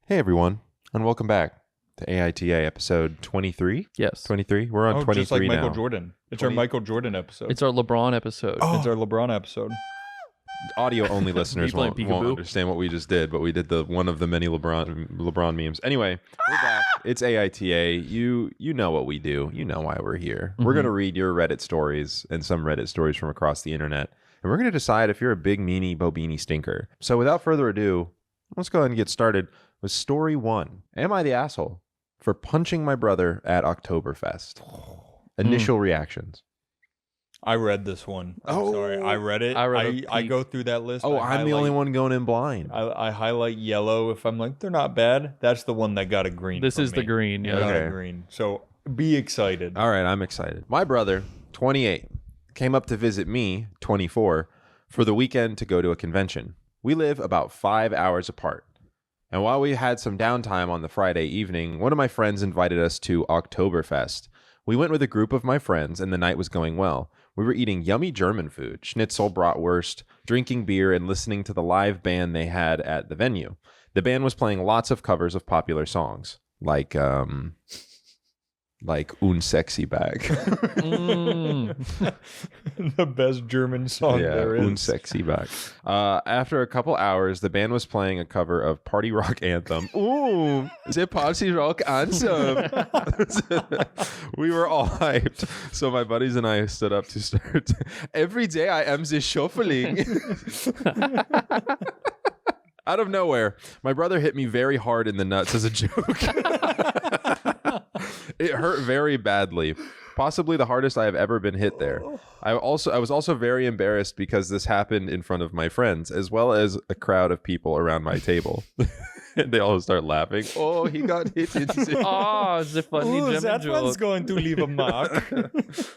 Hey everyone, and welcome back to AITA episode 23. Yes. 23. We're on 23 just like Michael now. Jordan. It's 20 our Michael Jordan episode. It's our LeBron episode. It's our LeBron episode. Audio only listeners playing won't peekaboo? understand what we just did, but we did the one of the many LeBron memes. Anyway, we're back. It's AITA. You know what we do. You know why we're here. We're gonna read your Reddit stories and some Reddit stories from across the internet, and we're gonna decide if you're a big meanie bobini stinker. So without further ado, let's go ahead and get started with story 1. Am I the asshole for punching my brother at Oktoberfest? Initial reactions. I read this one. I'm sorry. I read it. I go through that list. I'm the only one going in blind. I highlight yellow if I'm like, they're not bad. That's the one that got a green. This from is the me. green, yeah. Got Okay. a green. So be excited. All right, I'm excited. My brother, 28, came up to visit me, 24, for the weekend to go to a convention. We live about 5 hours apart. And while we had some downtime on the Friday evening, one of my friends invited us to Oktoberfest. We went with a group of my friends, and the night was going well. We were eating yummy German food, schnitzel, bratwurst, drinking beer, and listening to the live band they had at the venue. The band was playing lots of covers of popular songs, like Unsexy Bag. The best German song there is. Unsexy Bag. After a couple hours, the band was playing a cover of Party Rock Anthem. Ooh, the Party Rock Anthem. We were all hyped. So my buddies and I stood up to start. Every day I am the shuffling. Out of nowhere, my brother hit me very hard in the nuts as a joke. It hurt very badly, possibly the hardest I have ever been hit there. I was also very embarrassed because this happened in front of my friends, as well as a crowd of people around my table. And they all start laughing. Oh, he got hit. Oh, it's a funny German that joke. one's going to leave a mark.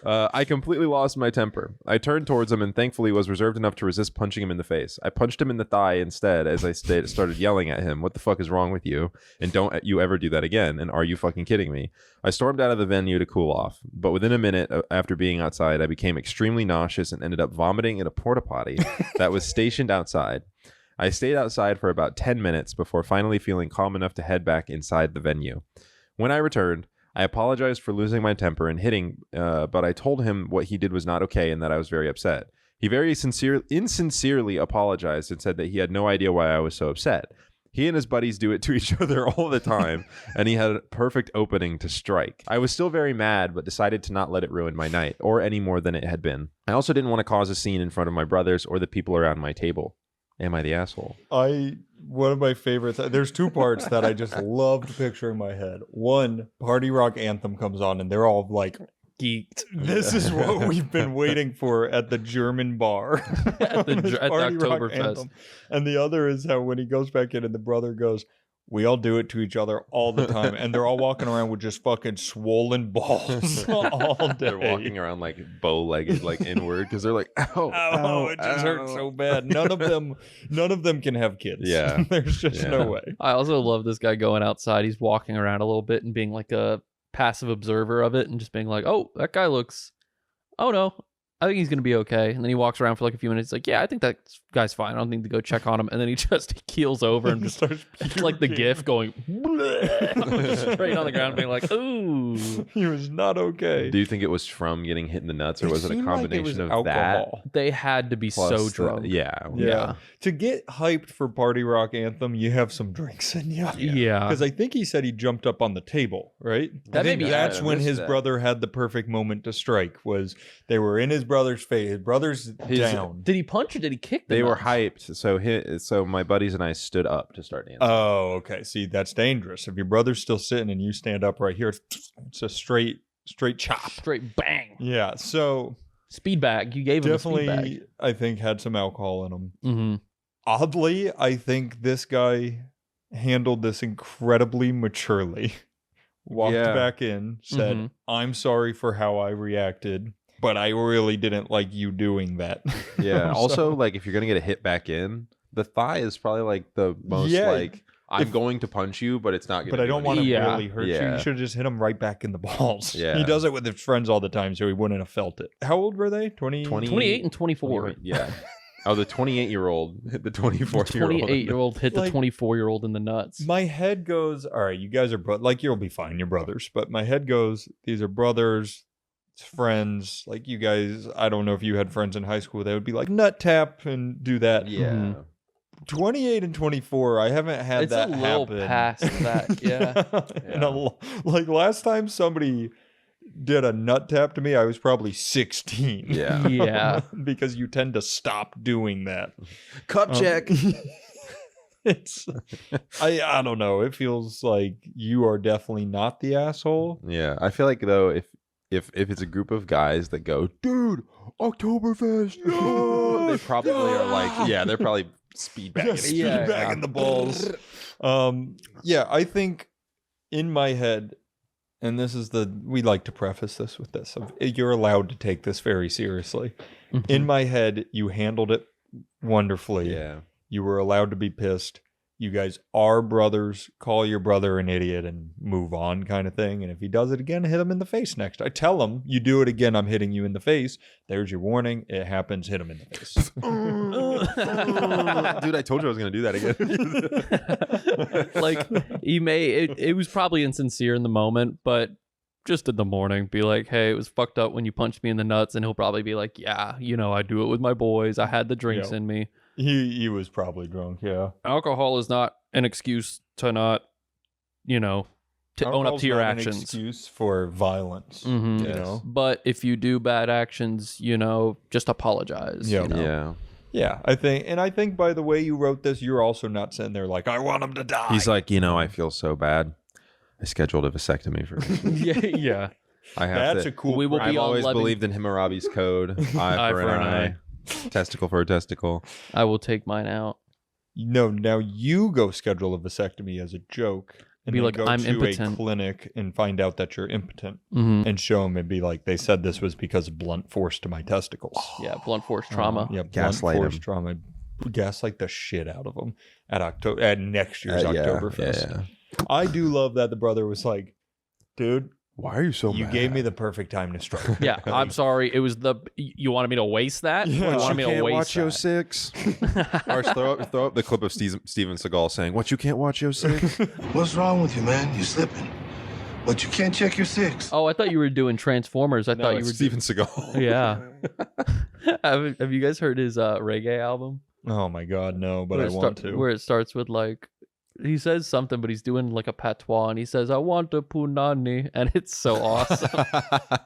I completely lost my temper. I turned towards him and thankfully was reserved enough to resist punching him in the face. I punched him in the thigh instead as I started yelling at him, "What the fuck is wrong with you? And don't you ever do that again. And are you fucking kidding me?" I stormed out of the venue to cool off. But within a minute after being outside, I became extremely nauseous and ended up vomiting in a porta potty that was stationed outside. I stayed outside for about 10 minutes before finally feeling calm enough to head back inside the venue. When I returned, I apologized for losing my temper and hitting, but I told him what he did was not okay and that I was very upset. He very insincerely apologized and said that he had no idea why I was so upset. He and his buddies do it to each other all the time, and he had a perfect opening to strike. I was still very mad, but decided to not let it ruin my night, or any more than it had been. I also didn't want to cause a scene in front of my brothers or the people around my table. Am I the asshole? One of my favorites, there's two parts that I just love to picture in my head. One, Party Rock Anthem comes on and they're all like, Geeked. this is what we've been waiting for at the German bar. At the Party Rock Oktoberfest. Anthem. And the other is how when he goes back in and the brother goes, "We all do it to each other all the time." And they're all walking around with just fucking swollen balls all day. They're walking around like bow-legged, like inward, because they're like, ow, Oh, it just hurts so bad. None of them can have kids. Yeah. There's just no way. I also love this guy going outside. He's walking around a little bit and being like a passive observer of it and just being like, oh, that guy looks, oh no, I think he's going to be okay. And then he walks around for like a few minutes. Like, yeah, I think that guy's fine. I don't need to go check on him. And then he just keels over and just starts like the puking. gif going just straight on the ground being like, ooh. He was not okay. Do you think it was from getting hit in the nuts, or was it a seemed like combination was of alcohol. They had to be plus so the- drunk. yeah. Yeah. To get hyped for Party Rock Anthem, you have some drinks in you. Yeah. Because I think he said he jumped up on the table, right? That I may think be- that's I when missed his that. brother had the perfect moment to strike. Was they were in his brother's face. His brother's down. Did he punch or did he kick the They were nuts? hyped, so my buddies and I stood up to start dancing. Oh, okay. See, that's dangerous. If your brother's still sitting and you stand up right here, it's a straight chop. Straight bang. Yeah. So Speed bag. You gave him a speed bag. definitely, I think had some alcohol in him. Mm-hmm. Oddly, I think this guy handled this incredibly maturely. Walked Yeah. back in, said, Mhm. "I'm sorry for how I reacted, but I really didn't like you doing that." Yeah. So- Also, like, if you're gonna get a hit back in, the thigh is probably like the most Yeah, like I'm going to punch you, but it's not going to. but I don't want to Yeah. really hurt you. Yeah. You should have just hit him right back in the balls. Yeah. He does it with his friends all the time, so he wouldn't have felt it. How old were they? 20? 28 and 24. Yeah. Oh, the 28-year-old hit the The 24-year-old. 28-year-old hit the Like- 24-year-old in the nuts. My head goes, all right, you guys are like, you'll be fine, you're brothers. But my head goes, these are brothers, it's friends. Like you guys, I don't know if you had friends in high school that would be like nut tap and do that. Yeah. Mhm. 28 and 24, I haven't had It's that a little happen. past that, yeah. And like last time somebody did a nut tap to me, I was probably 16. Yeah. Yeah. Because you tend to stop doing that. Cup check. It's I don't know. It feels like you are definitely not the asshole. Yeah, I feel like though if it's a group of guys that go, dude, Oktoberfest, they probably are like, yeah, they're probably speed bagging. Speed Yeah. bagging the balls. Yeah, I think in my head, and this is we like to preface this with this. You're allowed to take this very seriously. In my head, you handled it wonderfully. Yeah. You were allowed to be pissed. You guys are brothers. Call your brother an idiot and move on, kind of thing. And if he does it again, hit him in the face next. I tell him, you do it again, I'm hitting you in the face. There's your warning. It happens. Hit him in the face. Dude, I told you I was gonna do that again. Like it was probably insincere in the moment, but just in the morning, be like, hey, it was fucked up when you punched me in the nuts, and he'll probably be like, yeah, I do it with my boys. I had the drinks Yeah. in me. He was probably drunk, yeah. Alcohol is not an excuse to not, to own up Alcohol's to your not an actions. excuse for violence. Mhm. You Yes. know? But if you do bad actions, just apologize. Yeah. you know? Yeah. I think by the way you wrote this, you're also not sitting there like, I want him to die. He's like, I feel so bad. I scheduled a vasectomy for yeah, yeah. I have that's to. a cool. We will be I've on always Levy. believed in Hammurabi's code. Eye for an eye. Testicle for a testicle. I will take mine out. No, now you go schedule a vasectomy as a joke. And Be then like, go I'm to impotent. a clinic and find out that you're impotent Mhm. and show them and be like, they said this was because of blunt force to my testicles. Yeah, blunt force trauma. Yeah, blunt Gaslight force 'em. trauma. Gaslight the shit out of them at next year's Oktoberfest. Yeah. I do love that the brother was like, dude, Why are you so you mad? gave me the perfect time to strike. Yeah, I'm sorry. It was you wanted me to waste that? Yeah. You wanted me to can't waste watch Yo that? 6. Arch, throw up the clip of Steven Seagal saying, "What, you can't watch Yo 6?" What's wrong with you, man? You're slipping. But you can't check your 6. Oh, I thought you were doing Transformers. I No, thought you it's were Steven Seagal. Yeah. Have you guys heard his reggae album? Oh my god, no, but Where I it want start- to. Where it starts with like, he says something, but he's doing like a patois, and he says, "I want a punani," and it's so awesome.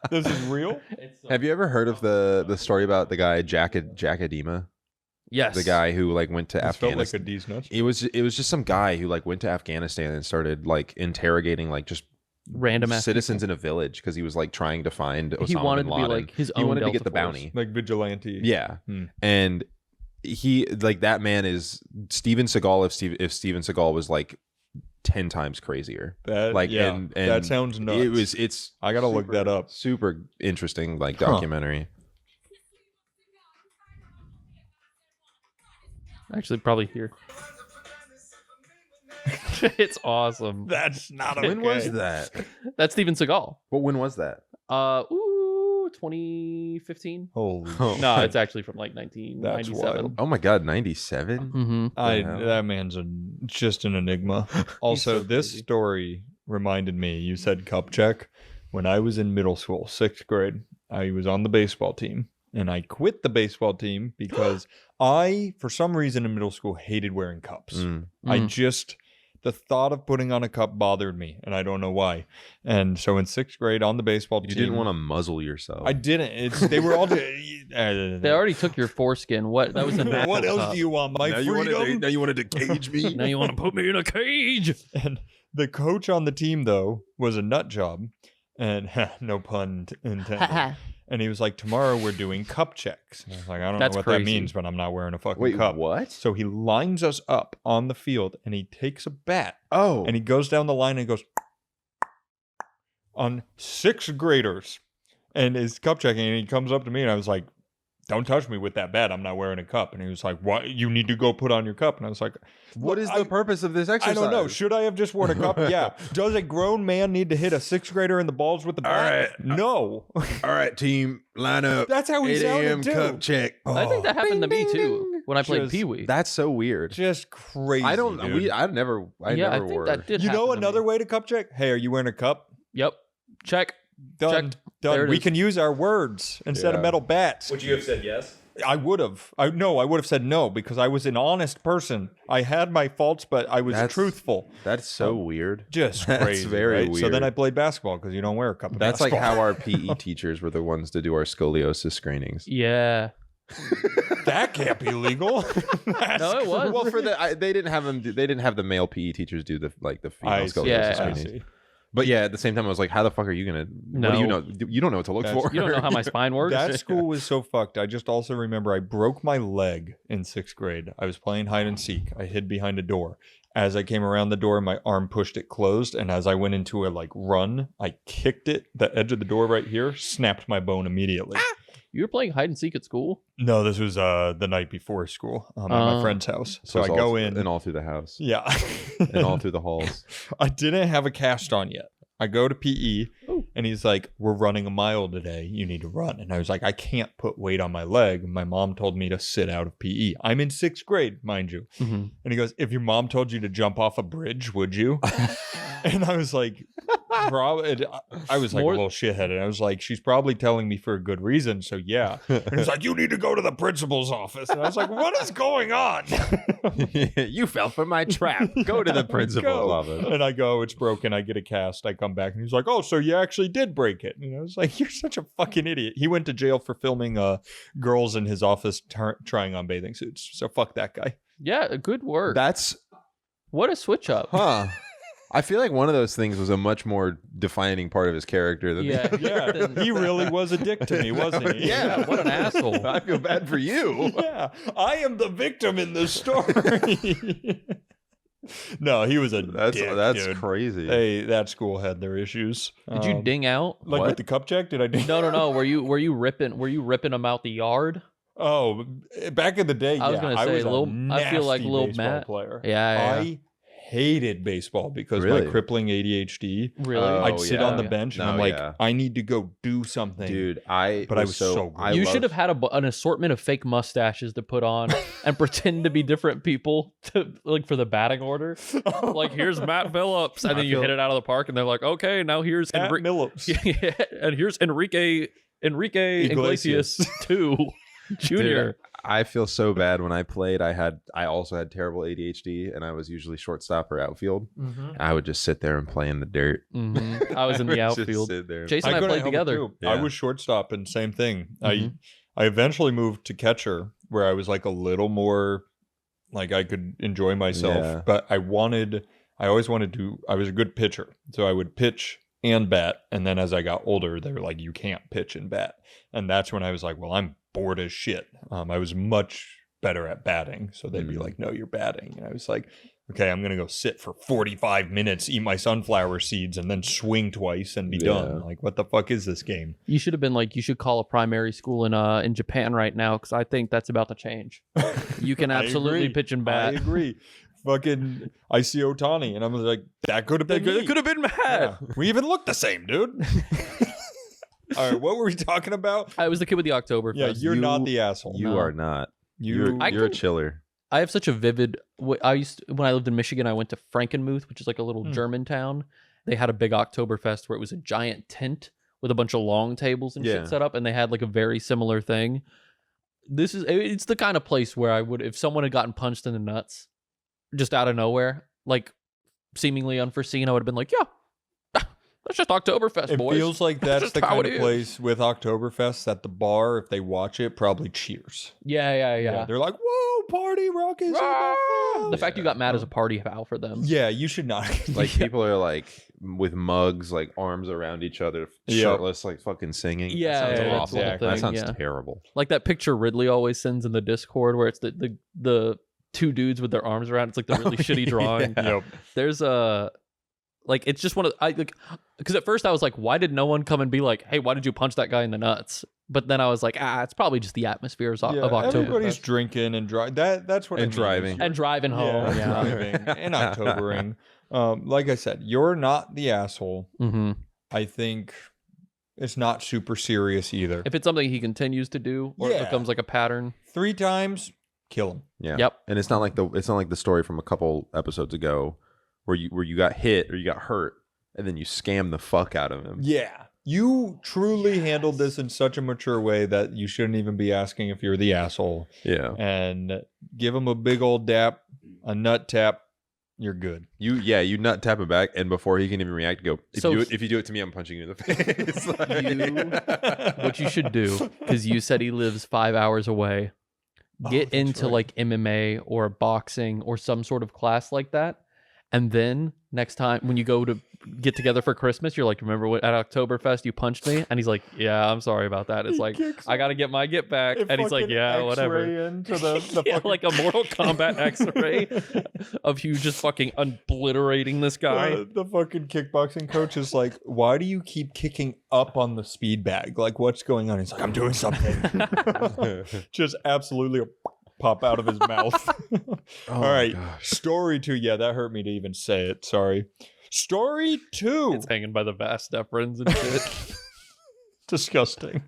This is real? Have you ever heard of the story about the guy Jack Adema? Yes, The guy who like went to This felt like a Afghanistan. D's nuts. It was just some guy who like went to Afghanistan and started like interrogating like just random ass citizens in a village because he was like trying to find Osama He wanted bin to be Laden. like his He own wanted to Delta get the Force. bounty. Like vigilante. Yeah. Hmm. And he like that man is Steven Seagal if Steven Seagal was like 10 times crazier. That Like yeah, and that sounds nuts. It's I gotta look that up. super interesting like Huh. documentary. Actually, probably here. It's awesome. That's not When was that? That's Steven Seagal. But when was that? 2015. Holy Oh. No, it's actually from like 1997. wild. Oh my god, 97? Mm-hmm. that man's just an enigma. Also, so this crazy. story reminded me. You said cup check. When I was in middle school, 6th grade, I was on the baseball team, and I quit the baseball team because I, for some reason, in middle school, hated wearing cups. Mm. The thought of putting on a cup bothered me, and I don't know why. And so in 6th grade, on the baseball You team, didn't want to muzzle yourself. I didn't. They were all. They already took your foreskin. What? That was a natural What else cup. do you want? My now freedom. you wanted to cage me. Now you want to put me in a cage? And the coach on the team, though, was a nut job. And no pun intended. And he was like, tomorrow we're doing cup checks. And I was like, I don't That's know what that crazy. means, but I'm not wearing a fucking Wait, cup. what? So he lines us up on the field and he takes a bat Oh. and he goes down the line and he goes on 6th graders and is cup checking. And he comes up to me and I was like, don't touch me with that bat. I'm not wearing a cup. And he was like, what? You need to go put on your cup. And I was like, What is the purpose of this I exercise? don't know. Should I have just worn a cup? Yeah. Does a grown man need to hit a 6th grader in the balls with the bat? right. No. All right, team, line up. That's how he 8 sounded a.m. too. cup check. I think that happened to me too when I played Just- Pee Wee. That's so weird. Just crazy. I don't. dude. I never. I Yeah, I never think wore. that did. You know happen to another me. way to cup check? Hey, are you wearing a cup? Yep. Check. Done. Checked. There Done. it We is. can use our words instead of Yeah. metal bats. Would you have said yes? I would have. I would have said no because I was an honest person. I had my faults, but I was That's- truthful. That's so weird. Just That's crazy. very right? So then weird. I played basketball because you don't wear a cup of That's like basketball. how our PE teachers were the ones to do our scoliosis screenings. Yeah. That can't be legal. No, it was. Well, for they didn't have them. They didn't have the male PE teachers do the female I see, scoliosis Yeah. I screenings. see. But yeah, at the same time, I was like, how the fuck are you gonna? What do you No. know? You don't know what to look That's- for. You don't know how my spine works. That school was so fucked. I just also remember I broke my leg in 6th grade. I was playing hide and seek. I hid behind a door. As I came around the door, my arm pushed it closed, and as I went into a run, I kicked it, the edge of the door right here, snapped my bone immediately. You were playing hide and seek at school? No, this was the night before school at my friend's house. So I it's go all, in. and all through the house Yeah. and all through the halls. I didn't have a cast on yet. I go to PE Ooh. and he's like, we're running a mile today. You need to run. And I was like, I can't put weight on my leg. My mom told me to sit out of PE. I'm in 6th grade, mind you. Mm-hmm. And he goes, if your mom told you to jump off a bridge, would you? And I was like, probably. I was like More- a little shitheaded. I was like, she's probably telling me for a good reason. So yeah. And he's like, you need to go to the principal's office. And I was like, what is going on? You fell for my trap. Go to the principal's Go. office. And I go, it's broken. I get a cast. I come back and he's like, oh, so you actually did break it. And I was like, you're such a fucking idiot. He went to jail for filming girls in his office trying on bathing suits. So fuck that guy. Yeah, good work. That's What a switch up. huh. I feel like one of those things was a much more defining part of his character than Yeah. the other. Yeah, he really was a dick to me, wasn't he? Yeah, what an asshole. I feel bad for you. Yeah, I am the victim in this story. No, he was a That's dick, dude. crazy. Hey, that school had their issues. Did you ding out? like What? with the cup check? Did I ding? No. Were you ripping them out the yard? Oh, back in the day, I was yeah, gonna I say, was a I feel like nasty Lil baseball Matt. player. Yeah. I hated baseball because Really? my crippling ADHD. Really? I'd sit on the yeah. bench and No, I'm like, yeah. I need to go do something. Dude, I was so good. You love- should have had an assortment of fake mustaches to put on and pretend to be different people to for the batting order. Like, here's Matt Phillips, and then you hit it out of the park, and they're like, okay, now here's Matt Phillips. and here's Enrique Iglesias too, Junior. Dude, I feel so bad when I played. I also had terrible ADHD, and I was usually shortstop or outfield. I would just sit there and play in the dirt. I was in the I would just outfield. sit there. Jason and I couldn't played help it together. too. Yeah. I was shortstop and same thing. Mhm. I eventually moved to catcher where I was like a little more like I could enjoy myself, Yeah. but I always wanted to, I was a good pitcher. So I would pitch and bat. And then as I got older, they were like, you can't pitch and bat. And that's when I was like, well, I'm bored as shit. I was much better at batting. So they'd be like, no, you're batting. And I was like, okay, I'm going to go sit for 45 minutes, eat my sunflower seeds, and then swing twice and be done. Like, what the fuck is this game? You should have been like, you should call a primary school in Japan right now, because I think that's about to change. You can I absolutely agree. pitch and I bat. agree. Fucking, I see Otani, and I'm like, that could have been me. It could have been Matt. Yeah. We even look the same, dude. All right, what were we talking about? I was the kid with the Oktoberfest. Yeah, you're not the asshole. You No. are not. You, You're a chiller. I have such a vivid. When I lived in Michigan, I went to Frankenmuth, which is like a little German town. They had a big Oktoberfest where it was a giant tent with a bunch of long tables and Yeah. shit set up, and they had like a very similar thing. It's the kind of place where I would, if someone had gotten punched in the nuts, just out of nowhere, like seemingly unforeseen, I would have been like, yeah, that's just Oktoberfest, it boys. feels like that's just the how kind it of is. place with Oktoberfest that the bar, if they watch it, probably cheers. Yeah. They're like, whoa, party rock is in the house. The fact you got mad is a party foul for them. Yeah, you should not. Like people are like with mugs, like arms around each other, Yep. shirtless, like fucking singing. Yeah, that sounds yeah, awful. exactly. That sounds Yeah. terrible. Like that picture Ridley always sends in the Discord where it's the two dudes with their arms around. It's like the really shitty drawing. Yeah. Yep. There's a like, it's just one of because at first I was like, why did no one come and be like, hey, why did you punch that guy in the nuts? But then I was like, it's probably just the atmosphere of October. Everybody's drinking and that's what And I mean. driving. And driving home. Yeah. Driving and Octobering. Like I said, you're not the asshole. Mm-hmm. I think it's not super serious either. If it's something he continues to do, or it becomes like a pattern. 3 times, kill him. Yeah. Yep. And it's not like the story from a couple episodes ago where you got hit or you got hurt and then you scam the fuck out of him. Yeah. You truly handled this in such a mature way that you shouldn't even be asking if you're the asshole. Yeah. And give him a big old dap, a nut tap. You're good. You nut tap him back, and before he can even react, go. So- If you do it to me, I'm punching you in the face. What you should do, because you said he lives 5 hours away, get that's into right. like MMA or boxing or some sort of class like that. And then next time when you go to get together for Christmas, you're like, remember what at Oktoberfest you punched me? And he's like, yeah, I'm sorry about that. It's like, I got to get my get back. And he's like, yeah, whatever. Into the Yeah, like a Mortal Kombat X-ray of you just fucking obliterating this guy. The fucking kickboxing coach is like, why do you keep kicking up on the speed bag? Like, what's going on? He's like, I'm doing something. Just absolutely pop out of his mouth. All right. gosh. Story 2. Yeah, that hurt me to even say it. Sorry. Story 2. It's hanging by the vas deferens and shit. Disgusting.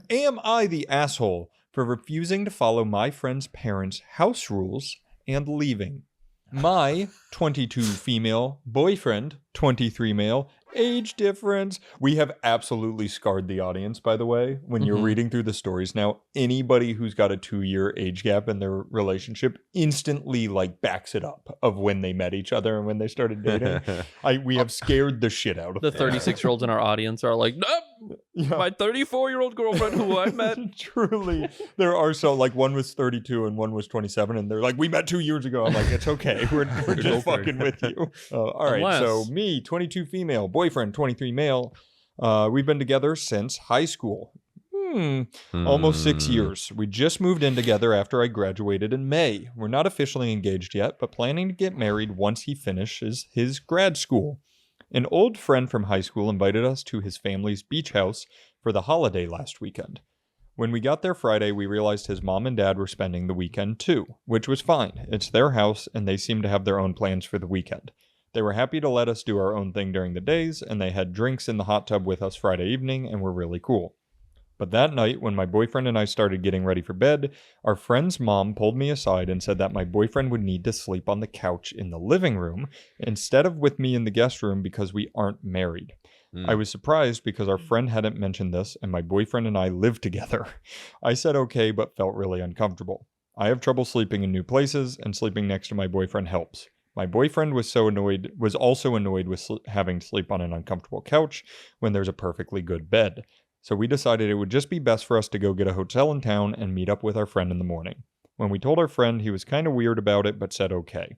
Am I the asshole for refusing to follow my friend's parents' house rules and leaving? My 22 female boyfriend, 23 male, age difference. We have absolutely scarred the audience, by the way, when you're reading through the stories now. Anybody who's got a 2-year age gap in their relationship instantly like backs it up of when they met each other and when they started dating. We have scared the shit out of The them. 36-year-olds in our audience are like, nope, Yeah. my 34-year-old girlfriend who I met. Truly, there are so like one was 32 and one was 27, and they're like, we met 2 years ago. I'm like, it's okay, we're just fucking with you. All right, so me, 22 female, boyfriend, 23 male. We've been together since high school. Almost 6 years. We just moved in together after I graduated in May. We're not officially engaged yet, but planning to get married once he finishes his grad school. An old friend from high school invited us to his family's beach house for the holiday last weekend. When we got there Friday, we realized his mom and dad were spending the weekend too, which was fine. It's their house, and they seem to have their own plans for the weekend. They were happy to let us do our own thing during the days, and they had drinks in the hot tub with us Friday evening and were really cool. But that night, when my boyfriend and I started getting ready for bed, our friend's mom pulled me aside and said that my boyfriend would need to sleep on the couch in the living room instead of with me in the guest room because we aren't married. I was surprised because our friend hadn't mentioned this and my boyfriend and I live together. I said okay, but felt really uncomfortable. I have trouble sleeping in new places, and sleeping next to my boyfriend helps. My boyfriend was also annoyed with having to sleep on an uncomfortable couch when there's a perfectly good bed. So we decided it would just be best for us to go get a hotel in town and meet up with our friend in the morning. When we told our friend, he was kind of weird about it, but said okay.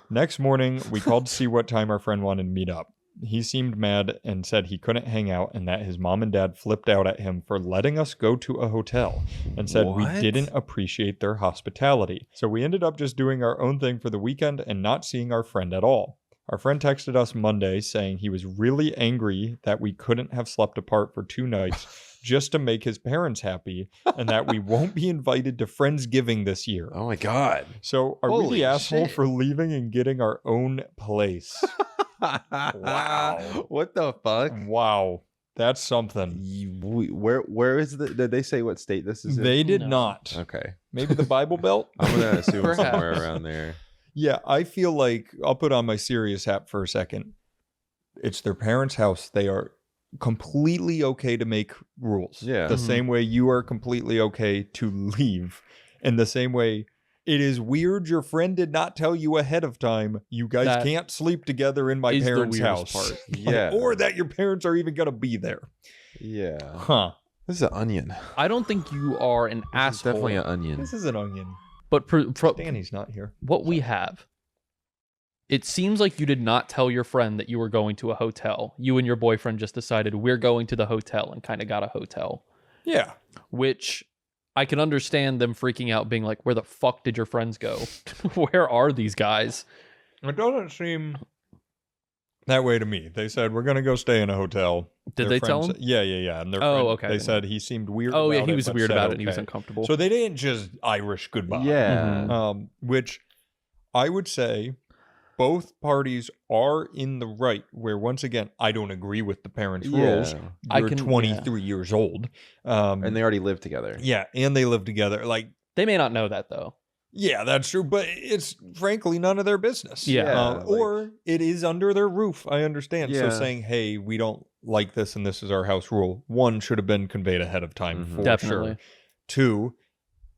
Next morning, we called to see what time our friend wanted to meet up. He seemed mad and said he couldn't hang out and that his mom and dad flipped out at him for letting us go to a hotel and said we didn't appreciate their hospitality. So we ended up just doing our own thing for the weekend and not seeing our friend at all. Our friend texted us Monday saying he was really angry that we couldn't have slept apart for 2 nights just to make his parents happy and that we won't be invited to Friendsgiving this year. Oh my god. So are we Holy the asshole shit. for leaving and getting our own place? Wow. What the fuck? Wow. That's something. Where is the? Did they say what state this is in? They did No. not. Okay. Maybe the Bible Belt? I'm gonna assume Perhaps. somewhere around there. Yeah, I feel like I'll put on my serious hat for a second. It's their parents' house. They are completely okay to make rules. Yeah. The same way you are completely okay to leave. In the same way, it is weird your friend did not tell you ahead of time, you guys That can't sleep together in my is the parents' weirdest house. part. Yeah. Or that your parents are even going to be there. Yeah. Huh. This is an onion. I don't think you are an This is asshole. definitely an onion. This is an onion. But Danny's not here. what we have, it seems like you did not tell your friend that you were going to a hotel. You and your boyfriend just decided we're going to the hotel and kind of got a hotel, Yeah. which I can understand them freaking out, being like, where the fuck did your friends go? Where are these guys? It doesn't seem that way to me. They said, we're going to go stay in a hotel. Did Their they friend tell him? said- yeah. And their Oh, friend, okay. They said he seemed weird Oh, yeah, about he it, was but weird said about it and he was okay. uncomfortable. So they didn't just Irish goodbye. Yeah. Which I would say both parties are in the right, where once again, I don't agree with the parents' rules. Yeah. You're 23 years old. And they already live together. Yeah, and they live together. Like, They may not know that though. yeah, that's true, but it's frankly none of their business. Yeah. Or it is under their roof. I understand. So Yeah. saying, hey, we don't like this and this is our house rule, one, should have been conveyed ahead of time for Definitely. sure. Two,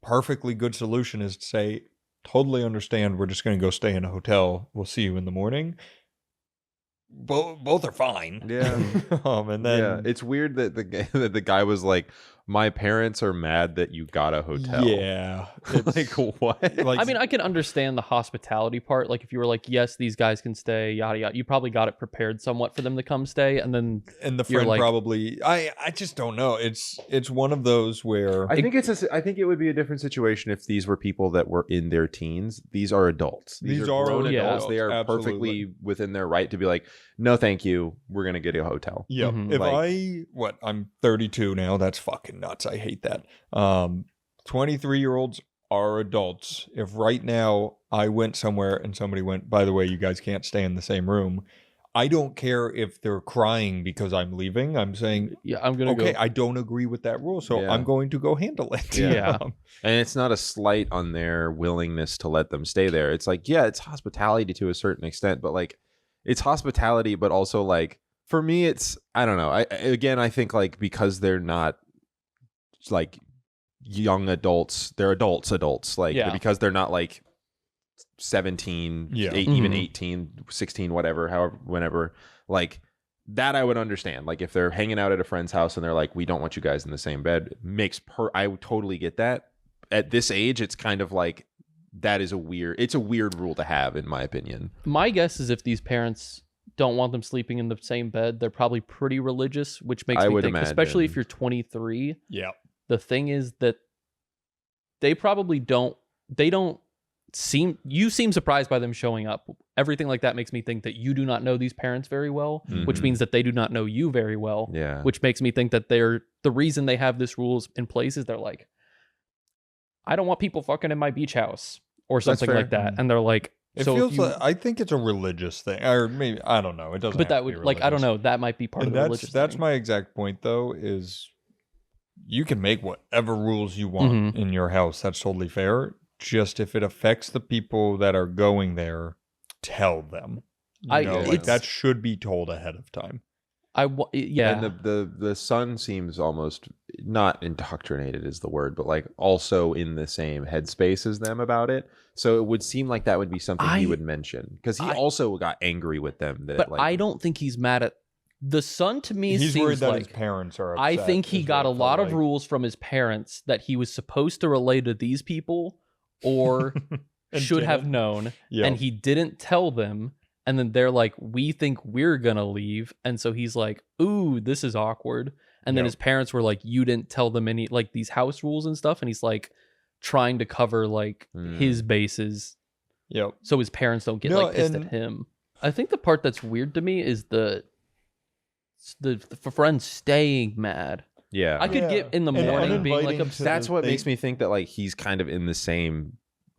perfectly good solution is to say, totally understand, we're just going to go stay in a hotel. We'll see you in the morning. Both are fine. Yeah. And then Yeah, it's weird that the guy was like, "My parents are mad that you got a hotel." yeah, like what? like I mean, I can understand the hospitality part. Like if you were like, yes, these guys can stay, yada yada. You probably got it prepared somewhat for them to come stay, and then and the you're friend like- probably I just don't know. It's one of those where I think I think it would be a different situation if these were people that were in their teens. These are adults. These are grown yeah. adults. They are Absolutely. perfectly within their right to be like, "No, thank you. We're gonna get a hotel." yeah. Mhm. If I'm 32 now, that's fucking nuts. I hate that. 23-year-olds are adults. If right now I went somewhere and somebody went, by the way, you guys can't stay in the same room, I don't care if they're crying because I'm leaving. I'm saying, yeah, I'm gonna okay, go. I don't agree with that rule, so Yeah. I'm going to go handle it. Yeah. And it's not a slight on their willingness to let them stay there. It's like, yeah, it's hospitality to a certain extent, but like, it's hospitality, but also like, for me, it's, I don't know. I think like, because they're not like young adults, they're adults, like, Yeah. because they're not like 17, Yeah. even Mhm. 18, 16, whatever, however, whenever, like, that I would understand. Like, if they're hanging out at a friend's house and they're like, we don't want you guys in the same bed, I would totally get that. At this age, it's kind of like, it's a weird rule to have, in my opinion. My guess is if these parents don't want them sleeping in the same bed, they're probably pretty religious, which makes I me would think, especially if imagine. you're 23. Yeah. The thing is that they probably don't. You seem surprised by them showing up. Everything like that makes me think that you do not know these parents very well, which Mhm. means that they do not know you very well. Yeah. Which makes me think that the reason they have this rules in place is they're like, I don't want people fucking in my beach house or something fair. like that, and they're like, It so if feels you- like, I think it's a religious thing, or maybe I don't know. It doesn't. but have that to be would like I don't religious. know. That might be part And of the religious. that's thing. my exact point, though. Is you can make whatever rules you want Mm-hmm. in your house. That's totally fair. Just if it affects the people that are going there, tell them. Like it's- that should be told ahead of time. Yeah. And the son seems almost not indoctrinated is the word, but like also in the same headspace as them about it. So it would seem like that would be something he would mention, because he also got angry with them. That, But like, I don't think he's mad at the son. To me, He's worried seems that like his parents are. I upset, think he is got what a it lot felt of like. rules from his parents that he was supposed to relay to these people or And should have didn't. known, Yeah. and he didn't tell them. And then they're like, we think we're gonna leave, and so he's like, ooh, this is awkward. And then Yep. his parents were like, you didn't tell them any like these house rules and stuff, and he's like trying to cover like his bases Yep. so his parents don't get No, like pissed and- at him. I think the part that's weird to me is the friend staying mad. yeah, I could Yeah. get in the And morning being like uninviting upset. that's what they- makes me think that like he's kind of in the same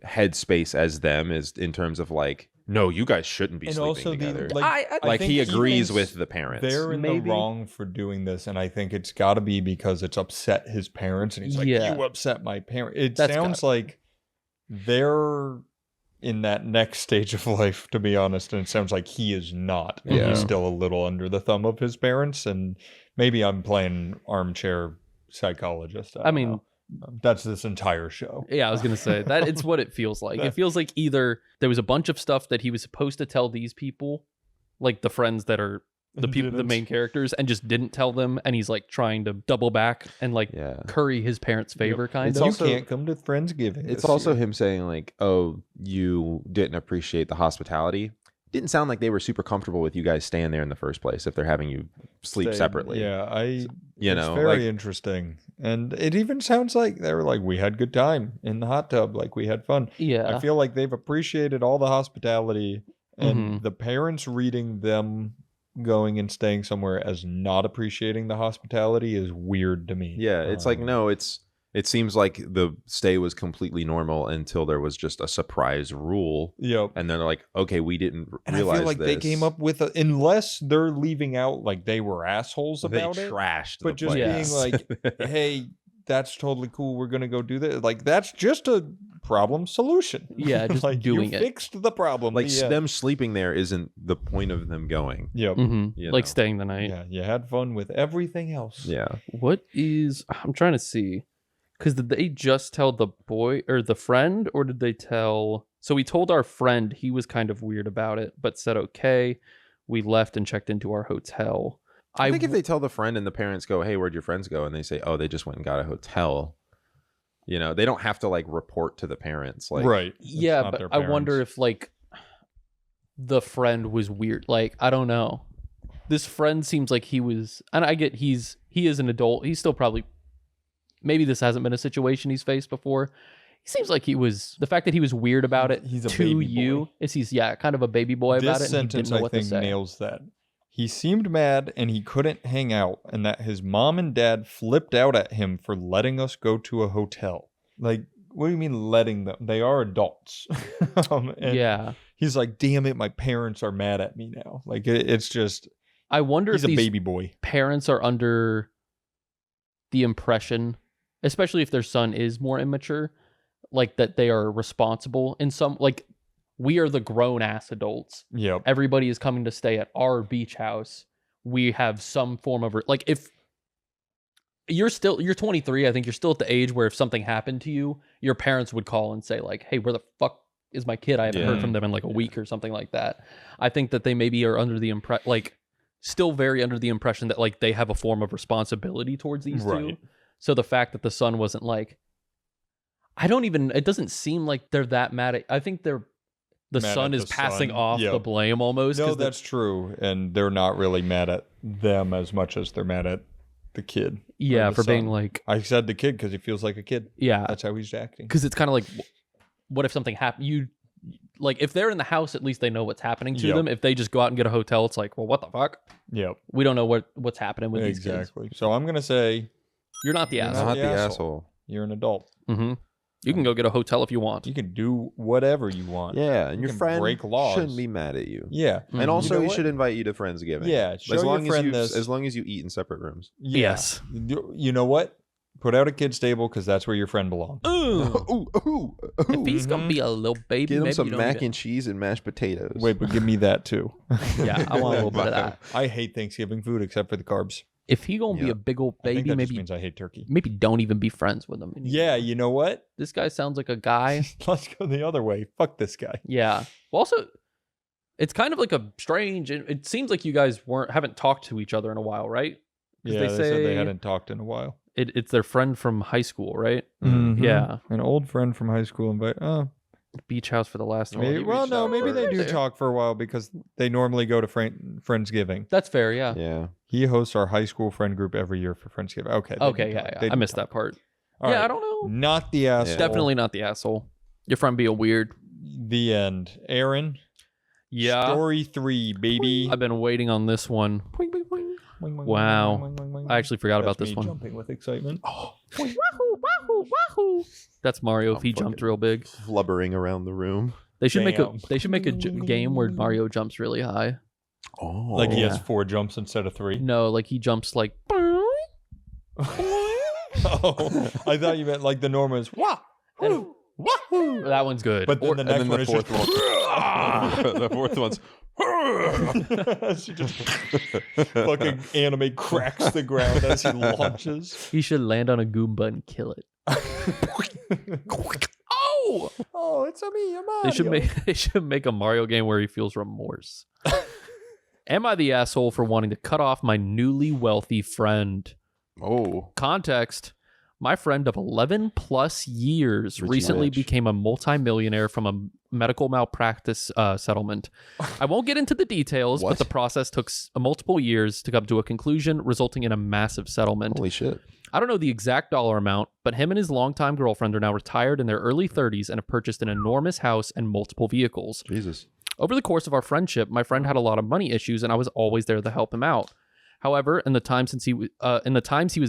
headspace as them, is in terms of like, no, you guys shouldn't be And sleeping also together. I Like think he agrees thinks with the parents. They're in Maybe. the wrong for doing this, and I think it's got to be because it's upset his parents, and he's like, Yeah. "You upset my parents." It That's sounds gotta- like they're in that next stage of life, to be honest, and it sounds like he is not. And Yeah. he's still a little under the thumb of his parents, and maybe I'm playing armchair psychologist. I don't mean- know. That's this entire show. Yeah, I was gonna say that it's what it feels like. It feels like either there was a bunch of stuff that he was supposed to tell these people, like the friends that are the And people, the didn't. main characters, and just didn't tell them, and he's like trying to double back and like Yeah. curry his parents' favor, kind It's of. You also- can't come to Friendsgiving. It's this also year. him saying like, "Oh, you didn't appreciate the hospitality." Didn't sound like they were super comfortable with you guys staying there in the first place if they're having you sleep They- separately. Yeah, You it's know, very like- interesting, and it even sounds like they were like, we had good time in the hot tub, like we had fun. Yeah, I feel like they've appreciated all the hospitality, And the parents reading them going and staying somewhere as not appreciating the hospitality is weird to me. Yeah, it's like, no, it seems like the stay was completely normal until there was just a surprise rule. Yep. And then they're like, okay, we didn't realize I feel like this. they came up with unless they're leaving out like they were assholes They about it. trashed But the just place. being like, hey, that's totally cool. We're going to go do this. Like, that's just a problem solution. Yeah, just like, doing you it. fixed the problem. like Yeah. them sleeping there isn't the point of them going. Yep. You Like know. staying the night. Yeah, you had fun with everything else. Yeah. What is? I'm trying to see, because did they just tell the boy or the friend, or did they tell? So we told our friend, he was kind of weird about it, but said okay. We left and checked into our hotel. I think if they tell the friend and the parents go, hey, where'd your friends go? And they say, oh, they just went and got a hotel. You know, they don't have to like report to the parents. Like, Right. It's yeah, not but their I wonder parents. if like the friend was weird. Like, I don't know. This friend seems like he was, and I get he is an adult. He's still probably, maybe this hasn't been a situation he's faced before. He seems like he was, the fact that he was weird about it He's a to baby you boy. is he's kind of a baby boy about it. This And he sentence, didn't know I what to think, say. nails that. He seemed mad and he couldn't hang out, and that his mom and dad flipped out at him for letting us go to a hotel. Like, what do you mean letting them? They are adults. And Yeah. he's like, damn it, my parents are mad at me now. Like, it's just, I wonder he's if a these baby boy. parents are under the impression, especially if their son is more immature, like that they are responsible in some, like we are the grown ass adults. Yep. Everybody is coming to stay at our beach house. We have some form of, like, if you're 23, I think you're still at the age where if something happened to you, your parents would call and say like, hey, where the fuck is my kid? I haven't heard from them in like a week or something like that. I think that they maybe are under the still very under the impression that like they have a form of responsibility towards these two. Right. So the fact that the son wasn't like, it doesn't seem like they're that mad at, I think the Mad son at is the passing son. off Yep. the blame almost. No, 'cause that's true. And they're not really mad at them as much as they're mad at the kid. yeah, the for being son. like, I said the kid because he feels like a kid. yeah, That's how he's acting. because it's kind of like, what if something happened? You like, if they're in the house, at least they know what's happening to Yep. them. If they just go out and get a hotel, it's like, well, what the fuck? Yep. We don't know what's happening with these kids. Exactly. So I'm gonna say You're not the You're asshole. Not the the asshole. asshole. you're an adult. Mm-hmm. You can go get a hotel if you want. You can do whatever you want. Yeah, and You your can friend break laws. shouldn't be mad at you. Yeah. Mhm. And also, You know he what? should invite you to Friendsgiving. Yeah. Show as your long friend as this. as long as you eat in separate rooms. Yeah. Yes. You know what? Put out a kid's table because that's where your friend belongs. Ooh. If he's gonna be a little baby, Get him maybe some you don't mac need and cheese and mashed potatoes. Wait, but give me that too. it. Yeah, I want a little bit of that. I hate Thanksgiving food except for the carbs. If he gonna be Yeah. a big old I think baby, that just maybe means I hate turkey. don't even be friends with him. Yeah, you know what? This guy sounds like a guy. Let's go the other way. Fuck this guy. Yeah. Well, also, it's kind of like a strange. It seems like you guys haven't talked to each other in a while, right? 'Cause Yeah, they they said they say- hadn't talked in a while. It's their friend from high school, right? Mhm. Yeah. An old friend from high school Beach house for the last. maybe, he well, reached no, out maybe for- they do There. talk for a while because they normally go to Friendsgiving. That's fair. Yeah. Yeah. He hosts our high school friend group every year for Friendsgiving. Okay. they Okay. did Yeah. talk. Yeah. They I did missed talk. that part. All Yeah. right. I don't know. Not the asshole. Definitely not the asshole. Your friend being weird. The end. Aaron. Yeah. Story 3, baby. I've been waiting on this one. Wow. I actually forgot about That's this me one. jumping with excitement. Wahoo! Wahoo! Wahoo! That's Mario if he jumped real big. Flubbering around the room. They should make a Damn. game where Mario jumps really high. Oh. Like he Yeah. has 4 jumps instead of 3. No, like he jumps like Oh, I thought you meant like the normal is wah, And- wahoo. that one's good. But then Or- the and next then one the is fourth just one. The fourth one's. she just fucking anime cracks the ground as he launches. he should land on a Goomba and kill it. Oh! Oh, it's a me, a Mario. They should make a Mario game where he feels remorse. Am I the asshole for wanting to cut off my newly wealthy friend? Oh. Context. My friend of 11 plus years Richie recently Rich. became a multimillionaire from a medical malpractice settlement. I won't get into the details, What? but the process took multiple years to come to a conclusion, resulting in a massive settlement. Holy shit. I don't know the exact dollar amount, but him and his longtime girlfriend are now retired in their early 30s and have purchased an enormous house and multiple vehicles. Jesus. Over the course of our friendship, my friend had a lot of money issues, and I was always there to help him out. However, in the times he was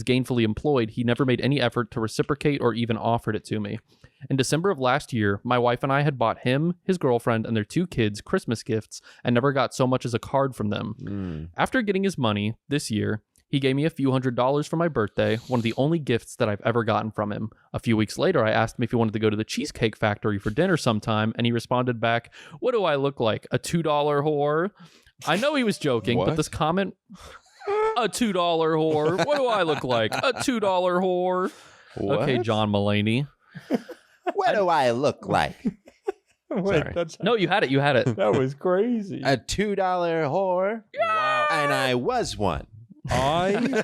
gainfully employed, he never made any effort to reciprocate or even offered it to me. In December of last year, my wife and I had bought him, his girlfriend, and their 2 kids Christmas gifts and never got so much as a card from them. After getting his money this year, he gave me a few $100s for my birthday, one of the only gifts that I've ever gotten from him. A few weeks later, I asked him if he wanted to go to the Cheesecake Factory for dinner sometime, and he responded back, "What do I look like, a $2 whore?" I know he was joking, but this comment... A $2 whore. What do I look like? A $2 whore. What? Okay, John Mulaney. What do I look like? Wait, Sorry. that's No, you had it. You had it. that was crazy. A $2 whore? Wow. And I was one. I